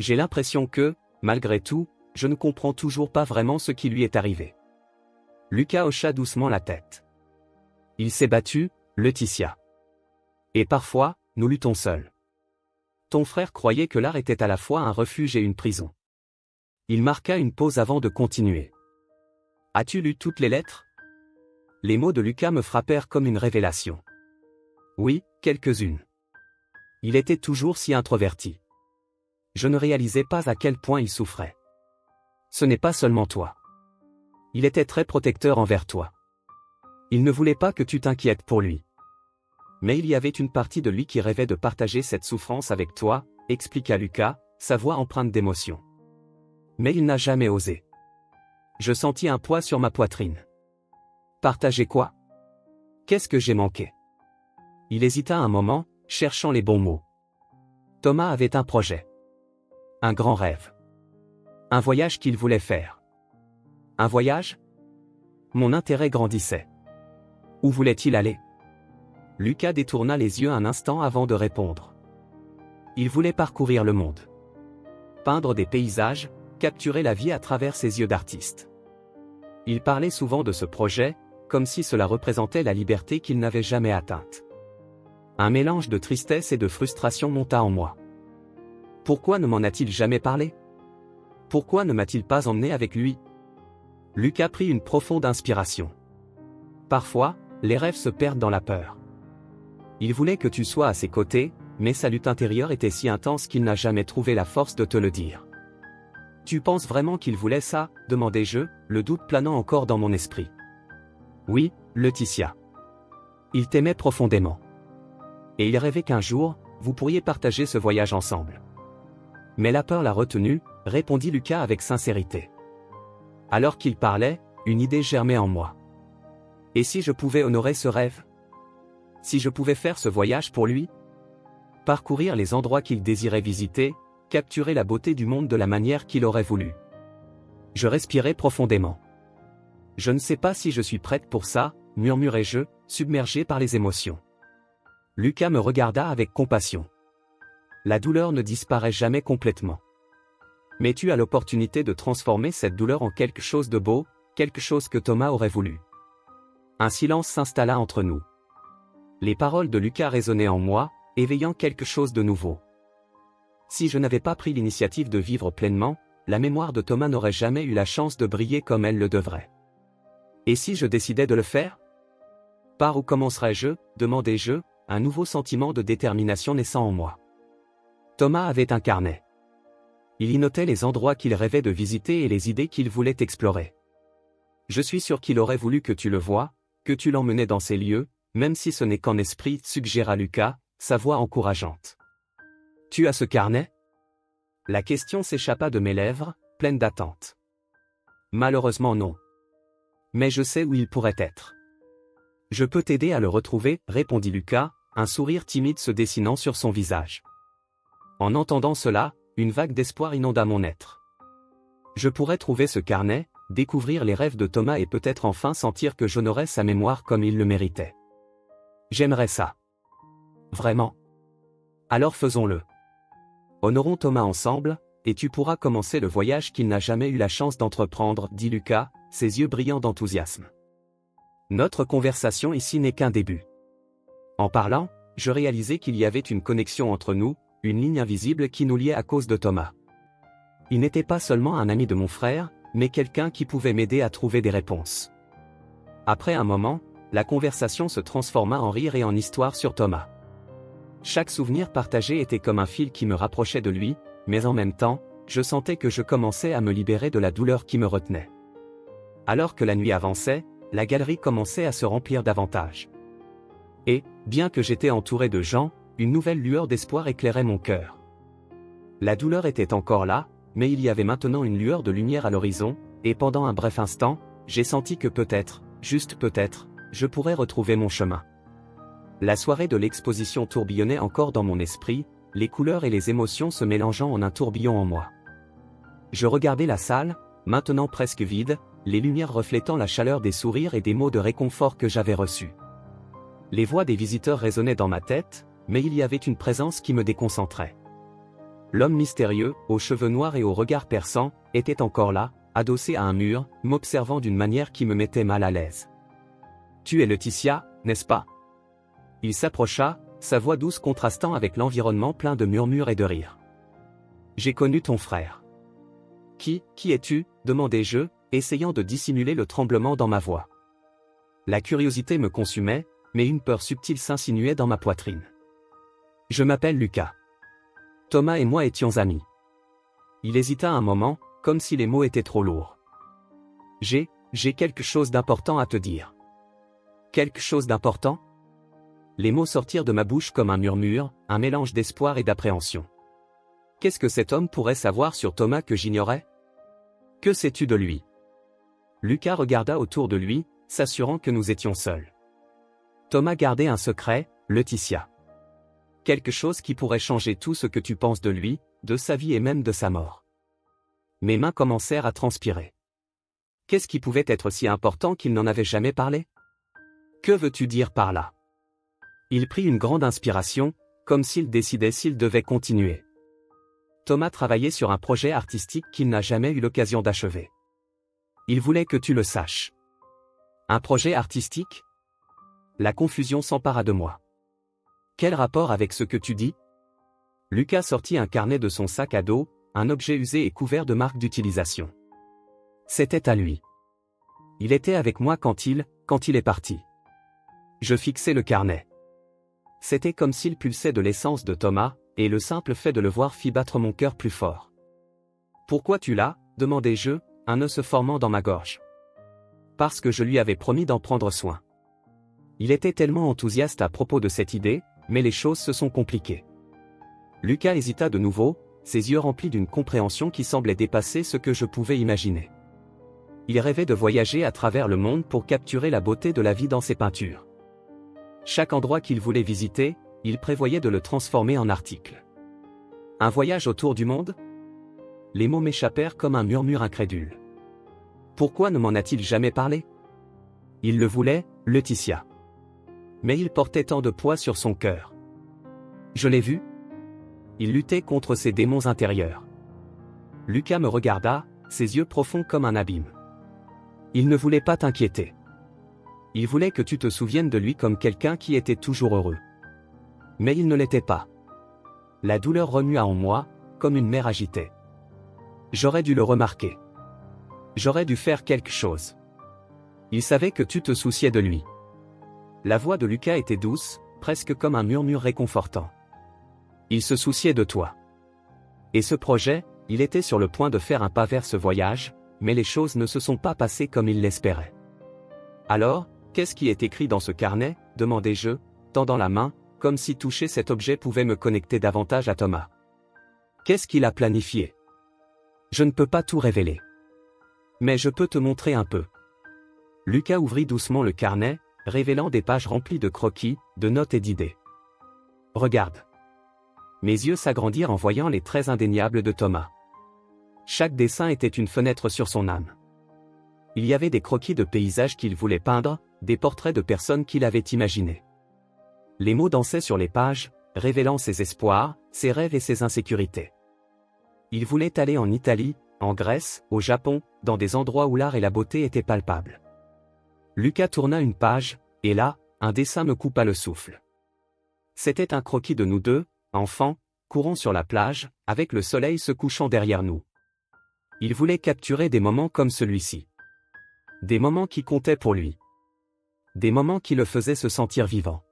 J'ai l'impression que, malgré tout, je ne comprends toujours pas vraiment ce qui lui est arrivé. Lucas hocha doucement la tête. Il s'est battu, Laetitia. Et parfois, nous luttons seuls. Ton frère croyait que l'art était à la fois un refuge et une prison. Il marqua une pause avant de continuer. As-tu lu toutes les lettres? Les mots de Lucas me frappèrent comme une révélation. Oui, quelques-unes. Il était toujours si introverti. Je ne réalisais pas à quel point il souffrait. Ce n'est pas seulement toi. Il était très protecteur envers toi. Il ne voulait pas que tu t'inquiètes pour lui. Mais il y avait une partie de lui qui rêvait de partager cette souffrance avec toi, expliqua Lucas, sa voix empreinte d'émotion. Mais il n'a jamais osé. Je sentis un poids sur ma poitrine. Partager quoi? Qu'est-ce que j'ai manqué? Il hésita un moment, cherchant les bons mots. Thomas avait un projet. Un grand rêve. Un voyage qu'il voulait faire. Un voyage? Mon intérêt grandissait. Où voulait-il aller? Lucas détourna les yeux un instant avant de répondre. Il voulait parcourir le monde. Peindre des paysages, capturer la vie à travers ses yeux d'artiste. Il parlait souvent de ce projet, comme si cela représentait la liberté qu'il n'avait jamais atteinte. Un mélange de tristesse et de frustration monta en moi. Pourquoi ne m'en a-t-il jamais parlé? Pourquoi ne m'a-t-il pas emmené avec lui? Lucas prit une profonde inspiration. Parfois, les rêves se perdent dans la peur. Il voulait que tu sois à ses côtés, mais sa lutte intérieure était si intense qu'il n'a jamais trouvé la force de te le dire. Tu penses vraiment qu'il voulait ça? Demandai-je, le doute planant encore dans mon esprit. Oui, Laetitia. Il t'aimait profondément. Et il rêvait qu'un jour, vous pourriez partager ce voyage ensemble. Mais la peur l'a retenu, répondit Lucas avec sincérité. Alors qu'il parlait, une idée germait en moi. Et si je pouvais honorer ce rêve? Si je pouvais faire ce voyage pour lui? Parcourir les endroits qu'il désirait visiter, capturer la beauté du monde de la manière qu'il aurait voulu. Je respirai profondément. Je ne sais pas si je suis prête pour ça, murmurai-je, submergé par les émotions. Lucas me regarda avec compassion. La douleur ne disparaît jamais complètement. Mais tu as l'opportunité de transformer cette douleur en quelque chose de beau, quelque chose que Thomas aurait voulu. Un silence s'installa entre nous. Les paroles de Lucas résonnaient en moi, éveillant quelque chose de nouveau. Si je n'avais pas pris l'initiative de vivre pleinement, la mémoire de Thomas n'aurait jamais eu la chance de briller comme elle le devrait. Et si je décidais de le faire? Par où commencerais-je, demandai-je, un nouveau sentiment de détermination naissant en moi. Thomas avait un carnet. Il y notait les endroits qu'il rêvait de visiter et les idées qu'il voulait explorer. Je suis sûr qu'il aurait voulu que tu le voies, que tu l'emmenais dans ces lieux, même si ce n'est qu'en esprit, suggéra Lucas, sa voix encourageante. Tu as ce carnet? La question s'échappa de mes lèvres, pleine d'attente. Malheureusement non. Mais je sais où il pourrait être. Je peux t'aider à le retrouver, répondit Lucas, un sourire timide se dessinant sur son visage. En entendant cela, une vague d'espoir inonda mon être. Je pourrais trouver ce carnet, découvrir les rêves de Thomas et peut-être enfin sentir que j'honorais sa mémoire comme il le méritait. J'aimerais ça. Vraiment. Alors faisons-le. Honorons Thomas ensemble, et tu pourras commencer le voyage qu'il n'a jamais eu la chance d'entreprendre, dit Lucas, ses yeux brillants d'enthousiasme. Notre conversation ici n'est qu'un début. En parlant, je réalisais qu'il y avait une connexion entre nous, une ligne invisible qui nous liait à cause de Thomas. Il n'était pas seulement un ami de mon frère, mais quelqu'un qui pouvait m'aider à trouver des réponses. Après un moment, la conversation se transforma en rire et en histoire sur Thomas. Chaque souvenir partagé était comme un fil qui me rapprochait de lui, mais en même temps, je sentais que je commençais à me libérer de la douleur qui me retenait. Alors que la nuit avançait, la galerie commençait à se remplir davantage. Et, bien que j'étais entouré de gens, une nouvelle lueur d'espoir éclairait mon cœur. La douleur était encore là, mais il y avait maintenant une lueur de lumière à l'horizon, et pendant un bref instant, j'ai senti que peut-être, juste peut-être, je pourrais retrouver mon chemin. La soirée de l'exposition tourbillonnait encore dans mon esprit, les couleurs et les émotions se mélangeant en un tourbillon en moi. Je regardais la salle, maintenant presque vide, les lumières reflétant la chaleur des sourires et des mots de réconfort que j'avais reçus. Les voix des visiteurs résonnaient dans ma tête, mais il y avait une présence qui me déconcentrait. L'homme mystérieux, aux cheveux noirs et au regard perçant, était encore là, adossé à un mur, m'observant d'une manière qui me mettait mal à l'aise. « Tu es Laetitia, n'est-ce pas ?» Il s'approcha, sa voix douce contrastant avec l'environnement plein de murmures et de rires. « J'ai connu ton frère. »« Qui es-tu » demandai-je, essayant de dissimuler le tremblement dans ma voix. La curiosité me consumait, mais une peur subtile s'insinuait dans ma poitrine. « Je m'appelle Lucas. Thomas et moi étions amis. » Il hésita un moment, comme si les mots étaient trop lourds. « J'ai quelque chose d'important à te dire. » « Quelque chose d'important ?» Les mots sortirent de ma bouche comme un murmure, un mélange d'espoir et d'appréhension. Qu'est-ce que cet homme pourrait savoir sur Thomas que j'ignorais? Que sais-tu de lui? Lucas regarda autour de lui, s'assurant que nous étions seuls. Thomas gardait un secret, Laetitia. Quelque chose qui pourrait changer tout ce que tu penses de lui, de sa vie et même de sa mort. Mes mains commencèrent à transpirer. Qu'est-ce qui pouvait être si important qu'il n'en avait jamais parlé? Que veux-tu dire par là? Il prit une grande inspiration, comme s'il décidait s'il devait continuer. Thomas travaillait sur un projet artistique qu'il n'a jamais eu l'occasion d'achever. Il voulait que tu le saches. Un projet artistique? La confusion s'empara de moi. Quel rapport avec ce que tu dis? Lucas sortit un carnet de son sac à dos, un objet usé et couvert de marques d'utilisation. C'était à lui. Il était avec moi quand il est parti. Je fixai le carnet. C'était comme s'il pulsait de l'essence de Thomas, et le simple fait de le voir fit battre mon cœur plus fort. « Pourquoi tu l'as » demandai-je, un nœud se formant dans ma gorge. Parce que je lui avais promis d'en prendre soin. Il était tellement enthousiaste à propos de cette idée, mais les choses se sont compliquées. Lucas hésita de nouveau, ses yeux remplis d'une compréhension qui semblait dépasser ce que je pouvais imaginer. Il rêvait de voyager à travers le monde pour capturer la beauté de la vie dans ses peintures. Chaque endroit qu'il voulait visiter, il prévoyait de le transformer en article. Un voyage autour du monde? Les mots m'échappèrent comme un murmure incrédule. Pourquoi ne m'en a-t-il jamais parlé? Il le voulait, Laetitia. Mais il portait tant de poids sur son cœur. Je l'ai vu. Il luttait contre ses démons intérieurs. Lucas me regarda, ses yeux profonds comme un abîme. Il ne voulait pas t'inquiéter. Il voulait que tu te souviennes de lui comme quelqu'un qui était toujours heureux. Mais il ne l'était pas. La douleur remua en moi, comme une mer agitée. J'aurais dû le remarquer. J'aurais dû faire quelque chose. Il savait que tu te souciais de lui. La voix de Lucas était douce, presque comme un murmure réconfortant. Il se souciait de toi. Et ce projet, il était sur le point de faire un pas vers ce voyage, mais les choses ne se sont pas passées comme il l'espérait. Alors, qu'est-ce qui est écrit dans ce carnet, demandai-je, tendant la main, comme si toucher cet objet pouvait me connecter davantage à Thomas. Qu'est-ce qu'il a planifié? Je ne peux pas tout révéler. Mais je peux te montrer un peu. Lucas ouvrit doucement le carnet, révélant des pages remplies de croquis, de notes et d'idées. Regarde. Mes yeux s'agrandirent en voyant les traits indéniables de Thomas. Chaque dessin était une fenêtre sur son âme. Il y avait des croquis de paysages qu'il voulait peindre, des portraits de personnes qu'il avait imaginées. Les mots dansaient sur les pages, révélant ses espoirs, ses rêves et ses insécurités. Il voulait aller en Italie, en Grèce, au Japon, dans des endroits où l'art et la beauté étaient palpables. Lucas tourna une page, et là, un dessin me coupa le souffle. C'était un croquis de nous deux, enfants, courant sur la plage, avec le soleil se couchant derrière nous. Il voulait capturer des moments comme celui-ci. Des moments qui comptaient pour lui. Des moments qui le faisaient se sentir vivant.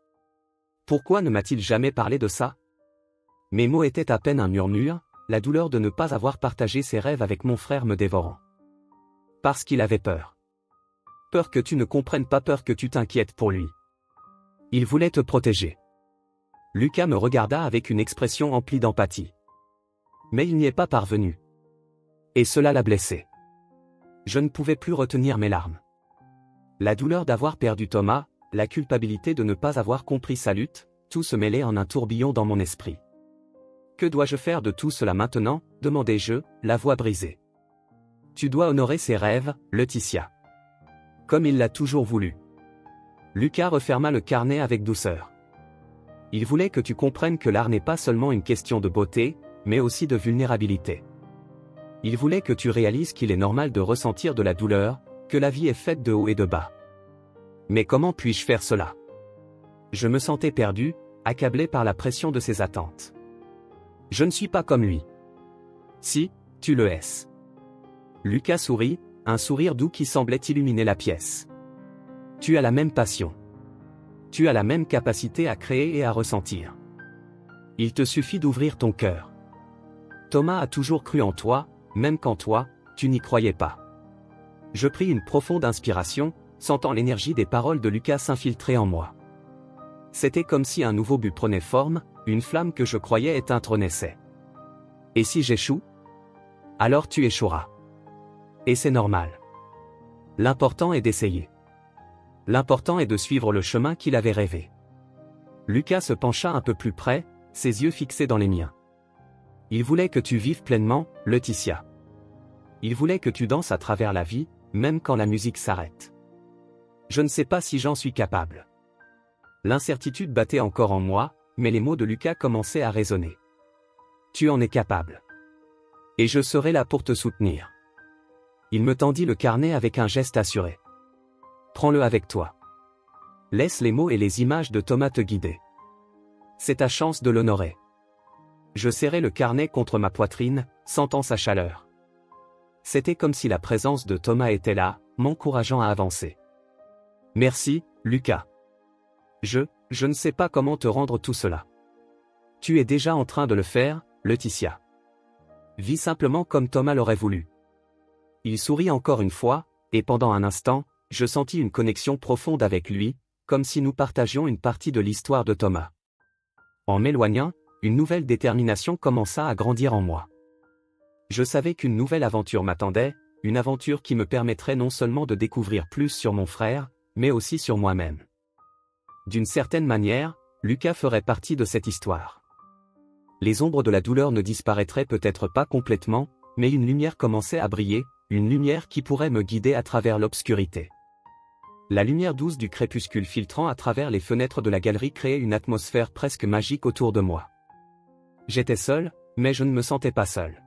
Pourquoi ne m'a-t-il jamais parlé de ça? Mes mots étaient à peine un murmure, la douleur de ne pas avoir partagé ses rêves avec mon frère me dévorant. Parce qu'il avait peur. Peur que tu ne comprennes pas, peur que tu t'inquiètes pour lui. Il voulait te protéger. Lucas me regarda avec une expression emplie d'empathie. Mais il n'y est pas parvenu. Et cela l'a blessé. Je ne pouvais plus retenir mes larmes. La douleur d'avoir perdu Thomas, la culpabilité de ne pas avoir compris sa lutte, tout se mêlait en un tourbillon dans mon esprit. Que dois-je faire de tout cela maintenant, demandai-je, la voix brisée. Tu dois honorer ses rêves, Laetitia. Comme il l'a toujours voulu. Lucas referma le carnet avec douceur. Il voulait que tu comprennes que l'art n'est pas seulement une question de beauté, mais aussi de vulnérabilité. Il voulait que tu réalises qu'il est normal de ressentir de la douleur, que la vie est faite de hauts et de bas. Mais comment puis-je faire cela? Je me sentais perdu, accablé par la pression de ses attentes. Je ne suis pas comme lui. Si, tu le es. Lucas sourit, un sourire doux qui semblait illuminer la pièce. Tu as la même passion. Tu as la même capacité à créer et à ressentir. Il te suffit d'ouvrir ton cœur. Thomas a toujours cru en toi, même quand toi, tu n'y croyais pas. Je pris une profonde inspiration, sentant l'énergie des paroles de Lucas s'infiltrer en moi. C'était comme si un nouveau but prenait forme, une flamme que je croyais éteinte renaissait. Et si j'échoue? Alors tu échoueras. Et c'est normal. L'important est d'essayer. L'important est de suivre le chemin qu'il avait rêvé. Lucas se pencha un peu plus près, ses yeux fixés dans les miens. Il voulait que tu vives pleinement, Laetitia. Il voulait que tu danses à travers la vie, même quand la musique s'arrête. Je ne sais pas si j'en suis capable. L'incertitude battait encore en moi, mais les mots de Lucas commençaient à résonner. Tu en es capable. Et je serai là pour te soutenir. Il me tendit le carnet avec un geste assuré. Prends-le avec toi. Laisse les mots et les images de Thomas te guider. C'est ta chance de l'honorer. Je serrai le carnet contre ma poitrine, sentant sa chaleur. C'était comme si la présence de Thomas était là, m'encourageant à avancer. Merci, Lucas. Je ne sais pas comment te rendre tout cela. Tu es déjà en train de le faire, Laetitia. Vis simplement comme Thomas l'aurait voulu. Il sourit encore une fois, et pendant un instant, je sentis une connexion profonde avec lui, comme si nous partagions une partie de l'histoire de Thomas. En m'éloignant, une nouvelle détermination commença à grandir en moi. Je savais qu'une nouvelle aventure m'attendait, une aventure qui me permettrait non seulement de découvrir plus sur mon frère, mais aussi sur moi-même. D'une certaine manière, Lucas ferait partie de cette histoire. Les ombres de la douleur ne disparaîtraient peut-être pas complètement, mais une lumière commençait à briller, une lumière qui pourrait me guider à travers l'obscurité. La lumière douce du crépuscule filtrant à travers les fenêtres de la galerie créait une atmosphère presque magique autour de moi. J'étais seul, mais je ne me sentais pas seul.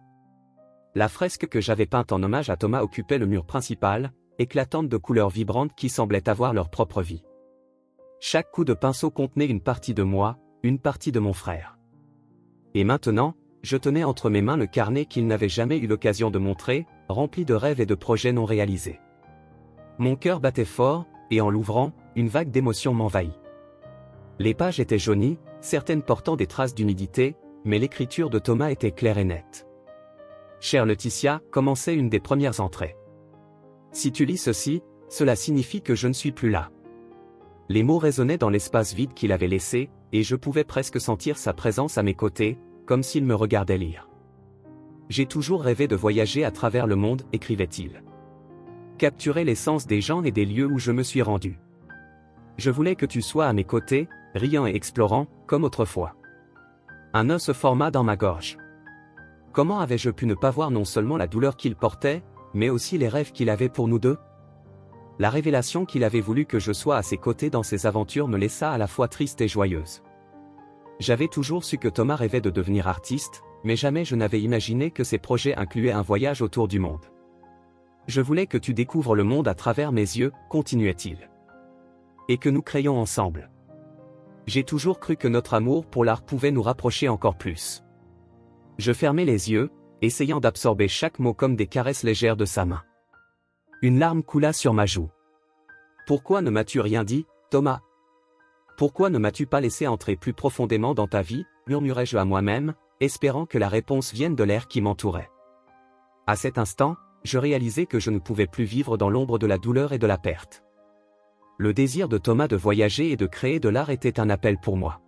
La fresque que j'avais peinte en hommage à Thomas occupait le mur principal, éclatante de couleurs vibrantes qui semblaient avoir leur propre vie. Chaque coup de pinceau contenait une partie de moi, une partie de mon frère. Et maintenant, Je tenais entre mes mains le carnet qu'il n'avait jamais eu l'occasion de montrer, rempli de rêves et de projets non réalisés. Mon cœur battait fort, et en l'ouvrant, une vague d'émotion m'envahit. Les pages étaient jaunies, certaines portant des traces d'humidité, mais l'écriture de Thomas était claire et nette. Chère Laetitia, commençait une des premières entrées. Si tu lis ceci, cela signifie que je ne suis plus là. Les mots résonnaient dans l'espace vide qu'il avait laissé, et je pouvais presque sentir sa présence à mes côtés, comme s'il me regardait lire. J'ai toujours rêvé de voyager à travers le monde, écrivait-il. Capturer l'essence des gens et des lieux où je me suis rendu. Je voulais que tu sois à mes côtés, riant et explorant, comme autrefois. Un nœud se forma dans ma gorge. Comment avais-je pu ne pas voir non seulement la douleur qu'il portait, mais aussi les rêves qu'il avait pour nous deux? La révélation qu'il avait voulu que je sois à ses côtés dans ses aventures me laissa à la fois triste et joyeuse. J'avais toujours su que Thomas rêvait de devenir artiste, mais jamais je n'avais imaginé que ses projets incluaient un voyage autour du monde. Je voulais que tu découvres le monde à travers mes yeux, continuait-il. Et que nous créions ensemble. J'ai toujours cru que notre amour pour l'art pouvait nous rapprocher encore plus. Je fermais les yeux, essayant d'absorber chaque mot comme des caresses légères de sa main. Une larme coula sur ma joue. Pourquoi ne m'as-tu rien dit, Thomas? Pourquoi ne m'as-tu pas laissé entrer plus profondément dans ta vie, murmurai-je à moi-même, espérant que la réponse vienne de l'air qui m'entourait. À cet instant, je réalisais que je ne pouvais plus vivre dans l'ombre de la douleur et de la perte. Le désir de Thomas de voyager et de créer de l'art était un appel pour moi.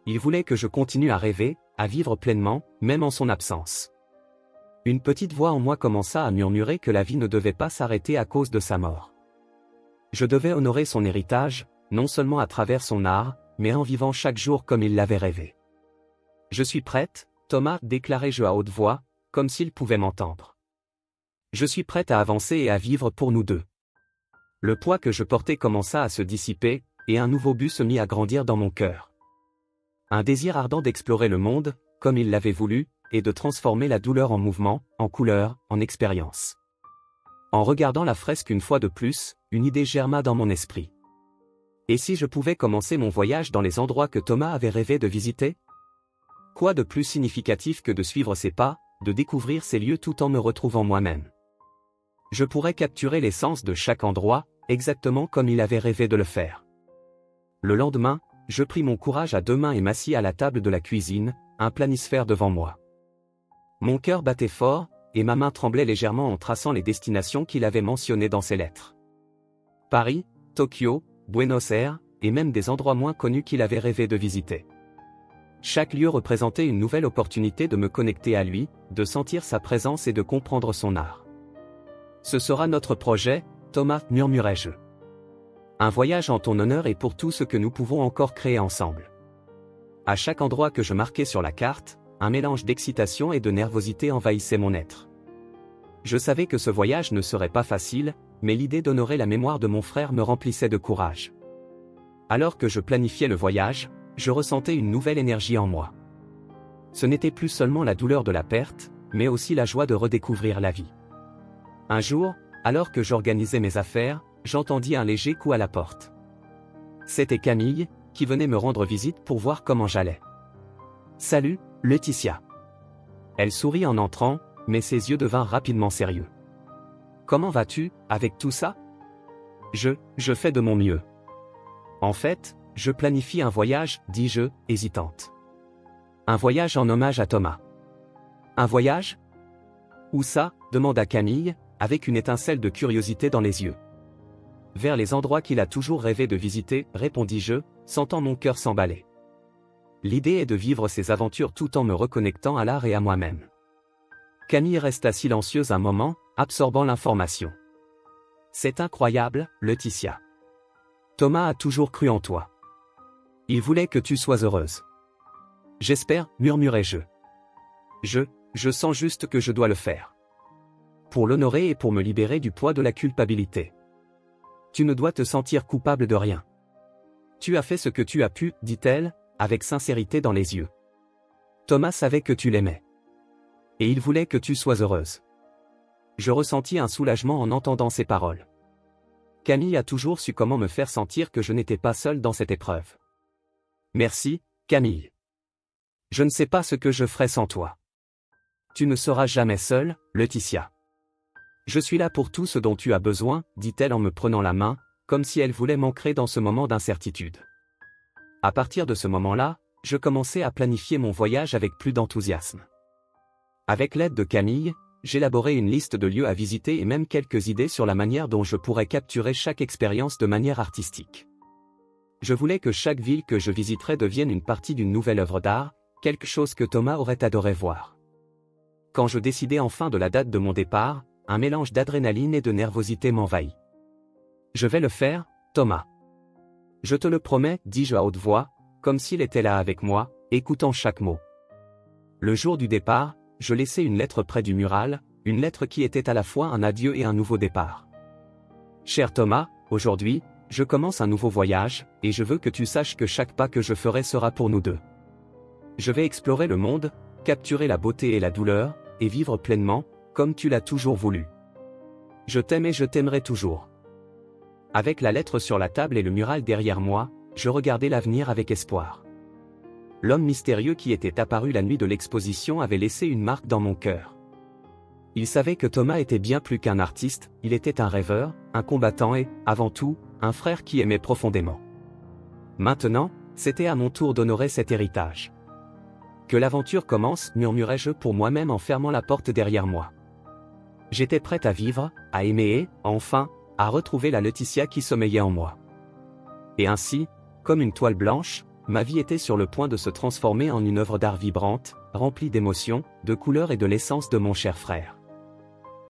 Il voulait que je continue à rêver, à vivre pleinement, même en son absence. Une petite voix en moi commença à murmurer que la vie ne devait pas s'arrêter à cause de sa mort. Je devais honorer son héritage, non seulement à travers son art, mais en vivant chaque jour comme il l'avait rêvé. Je suis prête, Thomas, déclarai-je à haute voix, comme s'il pouvait m'entendre. Je suis prête à avancer et à vivre pour nous deux. Le poids que je portais commença à se dissiper, et un nouveau but se mit à grandir dans mon cœur. Un désir ardent d'explorer le monde, comme il l'avait voulu, et de transformer la douleur en mouvement, en couleur, en expérience. En regardant la fresque une fois de plus, une idée germa dans mon esprit. Et si je pouvais commencer mon voyage dans les endroits que Thomas avait rêvé de visiter? Quoi de plus significatif que de suivre ses pas, de découvrir ces lieux tout en me retrouvant moi-même? Je pourrais capturer l'essence de chaque endroit, exactement comme il avait rêvé de le faire. Le lendemain, je pris mon courage à deux mains et m'assis à la table de la cuisine, un planisphère devant moi. Mon cœur battait fort, et ma main tremblait légèrement en traçant les destinations qu'il avait mentionnées dans ses lettres. Paris, Tokyo, Buenos Aires, et même des endroits moins connus qu'il avait rêvé de visiter. Chaque lieu représentait une nouvelle opportunité de me connecter à lui, de sentir sa présence et de comprendre son art. Ce sera notre projet, Thomas, murmurai-je. Un voyage en ton honneur et pour tout ce que nous pouvons encore créer ensemble. À chaque endroit que je marquais sur la carte, un mélange d'excitation et de nervosité envahissait mon être. Je savais que ce voyage ne serait pas facile, mais l'idée d'honorer la mémoire de mon frère me remplissait de courage. Alors que je planifiais le voyage, je ressentais une nouvelle énergie en moi. Ce n'était plus seulement la douleur de la perte, mais aussi la joie de redécouvrir la vie. Un jour, alors que j'organisais mes affaires, j'entendis un léger coup à la porte. C'était Camille, qui venait me rendre visite pour voir comment j'allais. « Salut, Laetitia. » Elle sourit en entrant, mais ses yeux devinrent rapidement sérieux. « Comment vas-tu, avec tout ça ? » Je fais de mon mieux. En fait, je planifie un voyage, dis-je, hésitante. Un voyage en hommage à Thomas. Un voyage ? Où ça ? Demanda Camille, avec une étincelle de curiosité dans les yeux. Vers les endroits qu'il a toujours rêvé de visiter, répondis-je, sentant mon cœur s'emballer. L'idée est de vivre ces aventures tout en me reconnectant à l'art et à moi-même. Camille resta silencieuse un moment, absorbant l'information. C'est incroyable, Laetitia. Thomas a toujours cru en toi. Il voulait que tu sois heureuse. J'espère, murmurai-je. Je sens juste que je dois le faire. Pour l'honorer et pour me libérer du poids de la culpabilité. Tu ne dois te sentir coupable de rien. Tu as fait ce que tu as pu, dit-elle, avec sincérité dans les yeux. Thomas savait que tu l'aimais. Et il voulait que tu sois heureuse. Je ressentis un soulagement en entendant ces paroles. Camille a toujours su comment me faire sentir que je n'étais pas seul dans cette épreuve. Merci, Camille. Je ne sais pas ce que je ferais sans toi. Tu ne seras jamais seule, Laetitia. Je suis là pour tout ce dont tu as besoin, dit-elle en me prenant la main, comme si elle voulait m'ancrer dans ce moment d'incertitude. À partir de ce moment-là, je commençai à planifier mon voyage avec plus d'enthousiasme. Avec l'aide de Camille, j'élaborais une liste de lieux à visiter et même quelques idées sur la manière dont je pourrais capturer chaque expérience de manière artistique. Je voulais que chaque ville que je visiterais devienne une partie d'une nouvelle œuvre d'art, quelque chose que Thomas aurait adoré voir. Quand je décidai enfin de la date de mon départ, un mélange d'adrénaline et de nervosité m'envahit. Je vais le faire, Thomas. Je te le promets, dis-je à haute voix, comme s'il était là avec moi, écoutant chaque mot. Le jour du départ, je laissai une lettre près du mural, une lettre qui était à la fois un adieu et un nouveau départ. Cher Thomas, aujourd'hui, je commence un nouveau voyage, et je veux que tu saches que chaque pas que je ferai sera pour nous deux. Je vais explorer le monde, capturer la beauté et la douleur, et vivre pleinement, comme tu l'as toujours voulu. Je t'aime et je t'aimerai toujours. Avec la lettre sur la table et le mural derrière moi, je regardais l'avenir avec espoir. L'homme mystérieux qui était apparu la nuit de l'exposition avait laissé une marque dans mon cœur. Il savait que Thomas était bien plus qu'un artiste, il était un rêveur, un combattant et, avant tout, un frère qui aimait profondément. Maintenant, c'était à mon tour d'honorer cet héritage. Que l'aventure commence, murmurai-je pour moi-même en fermant la porte derrière moi. J'étais prête à vivre, à aimer et, enfin, à retrouver la Laetitia qui sommeillait en moi. Et ainsi, comme une toile blanche, ma vie était sur le point de se transformer en une œuvre d'art vibrante, remplie d'émotions, de couleurs et de l'essence de mon cher frère.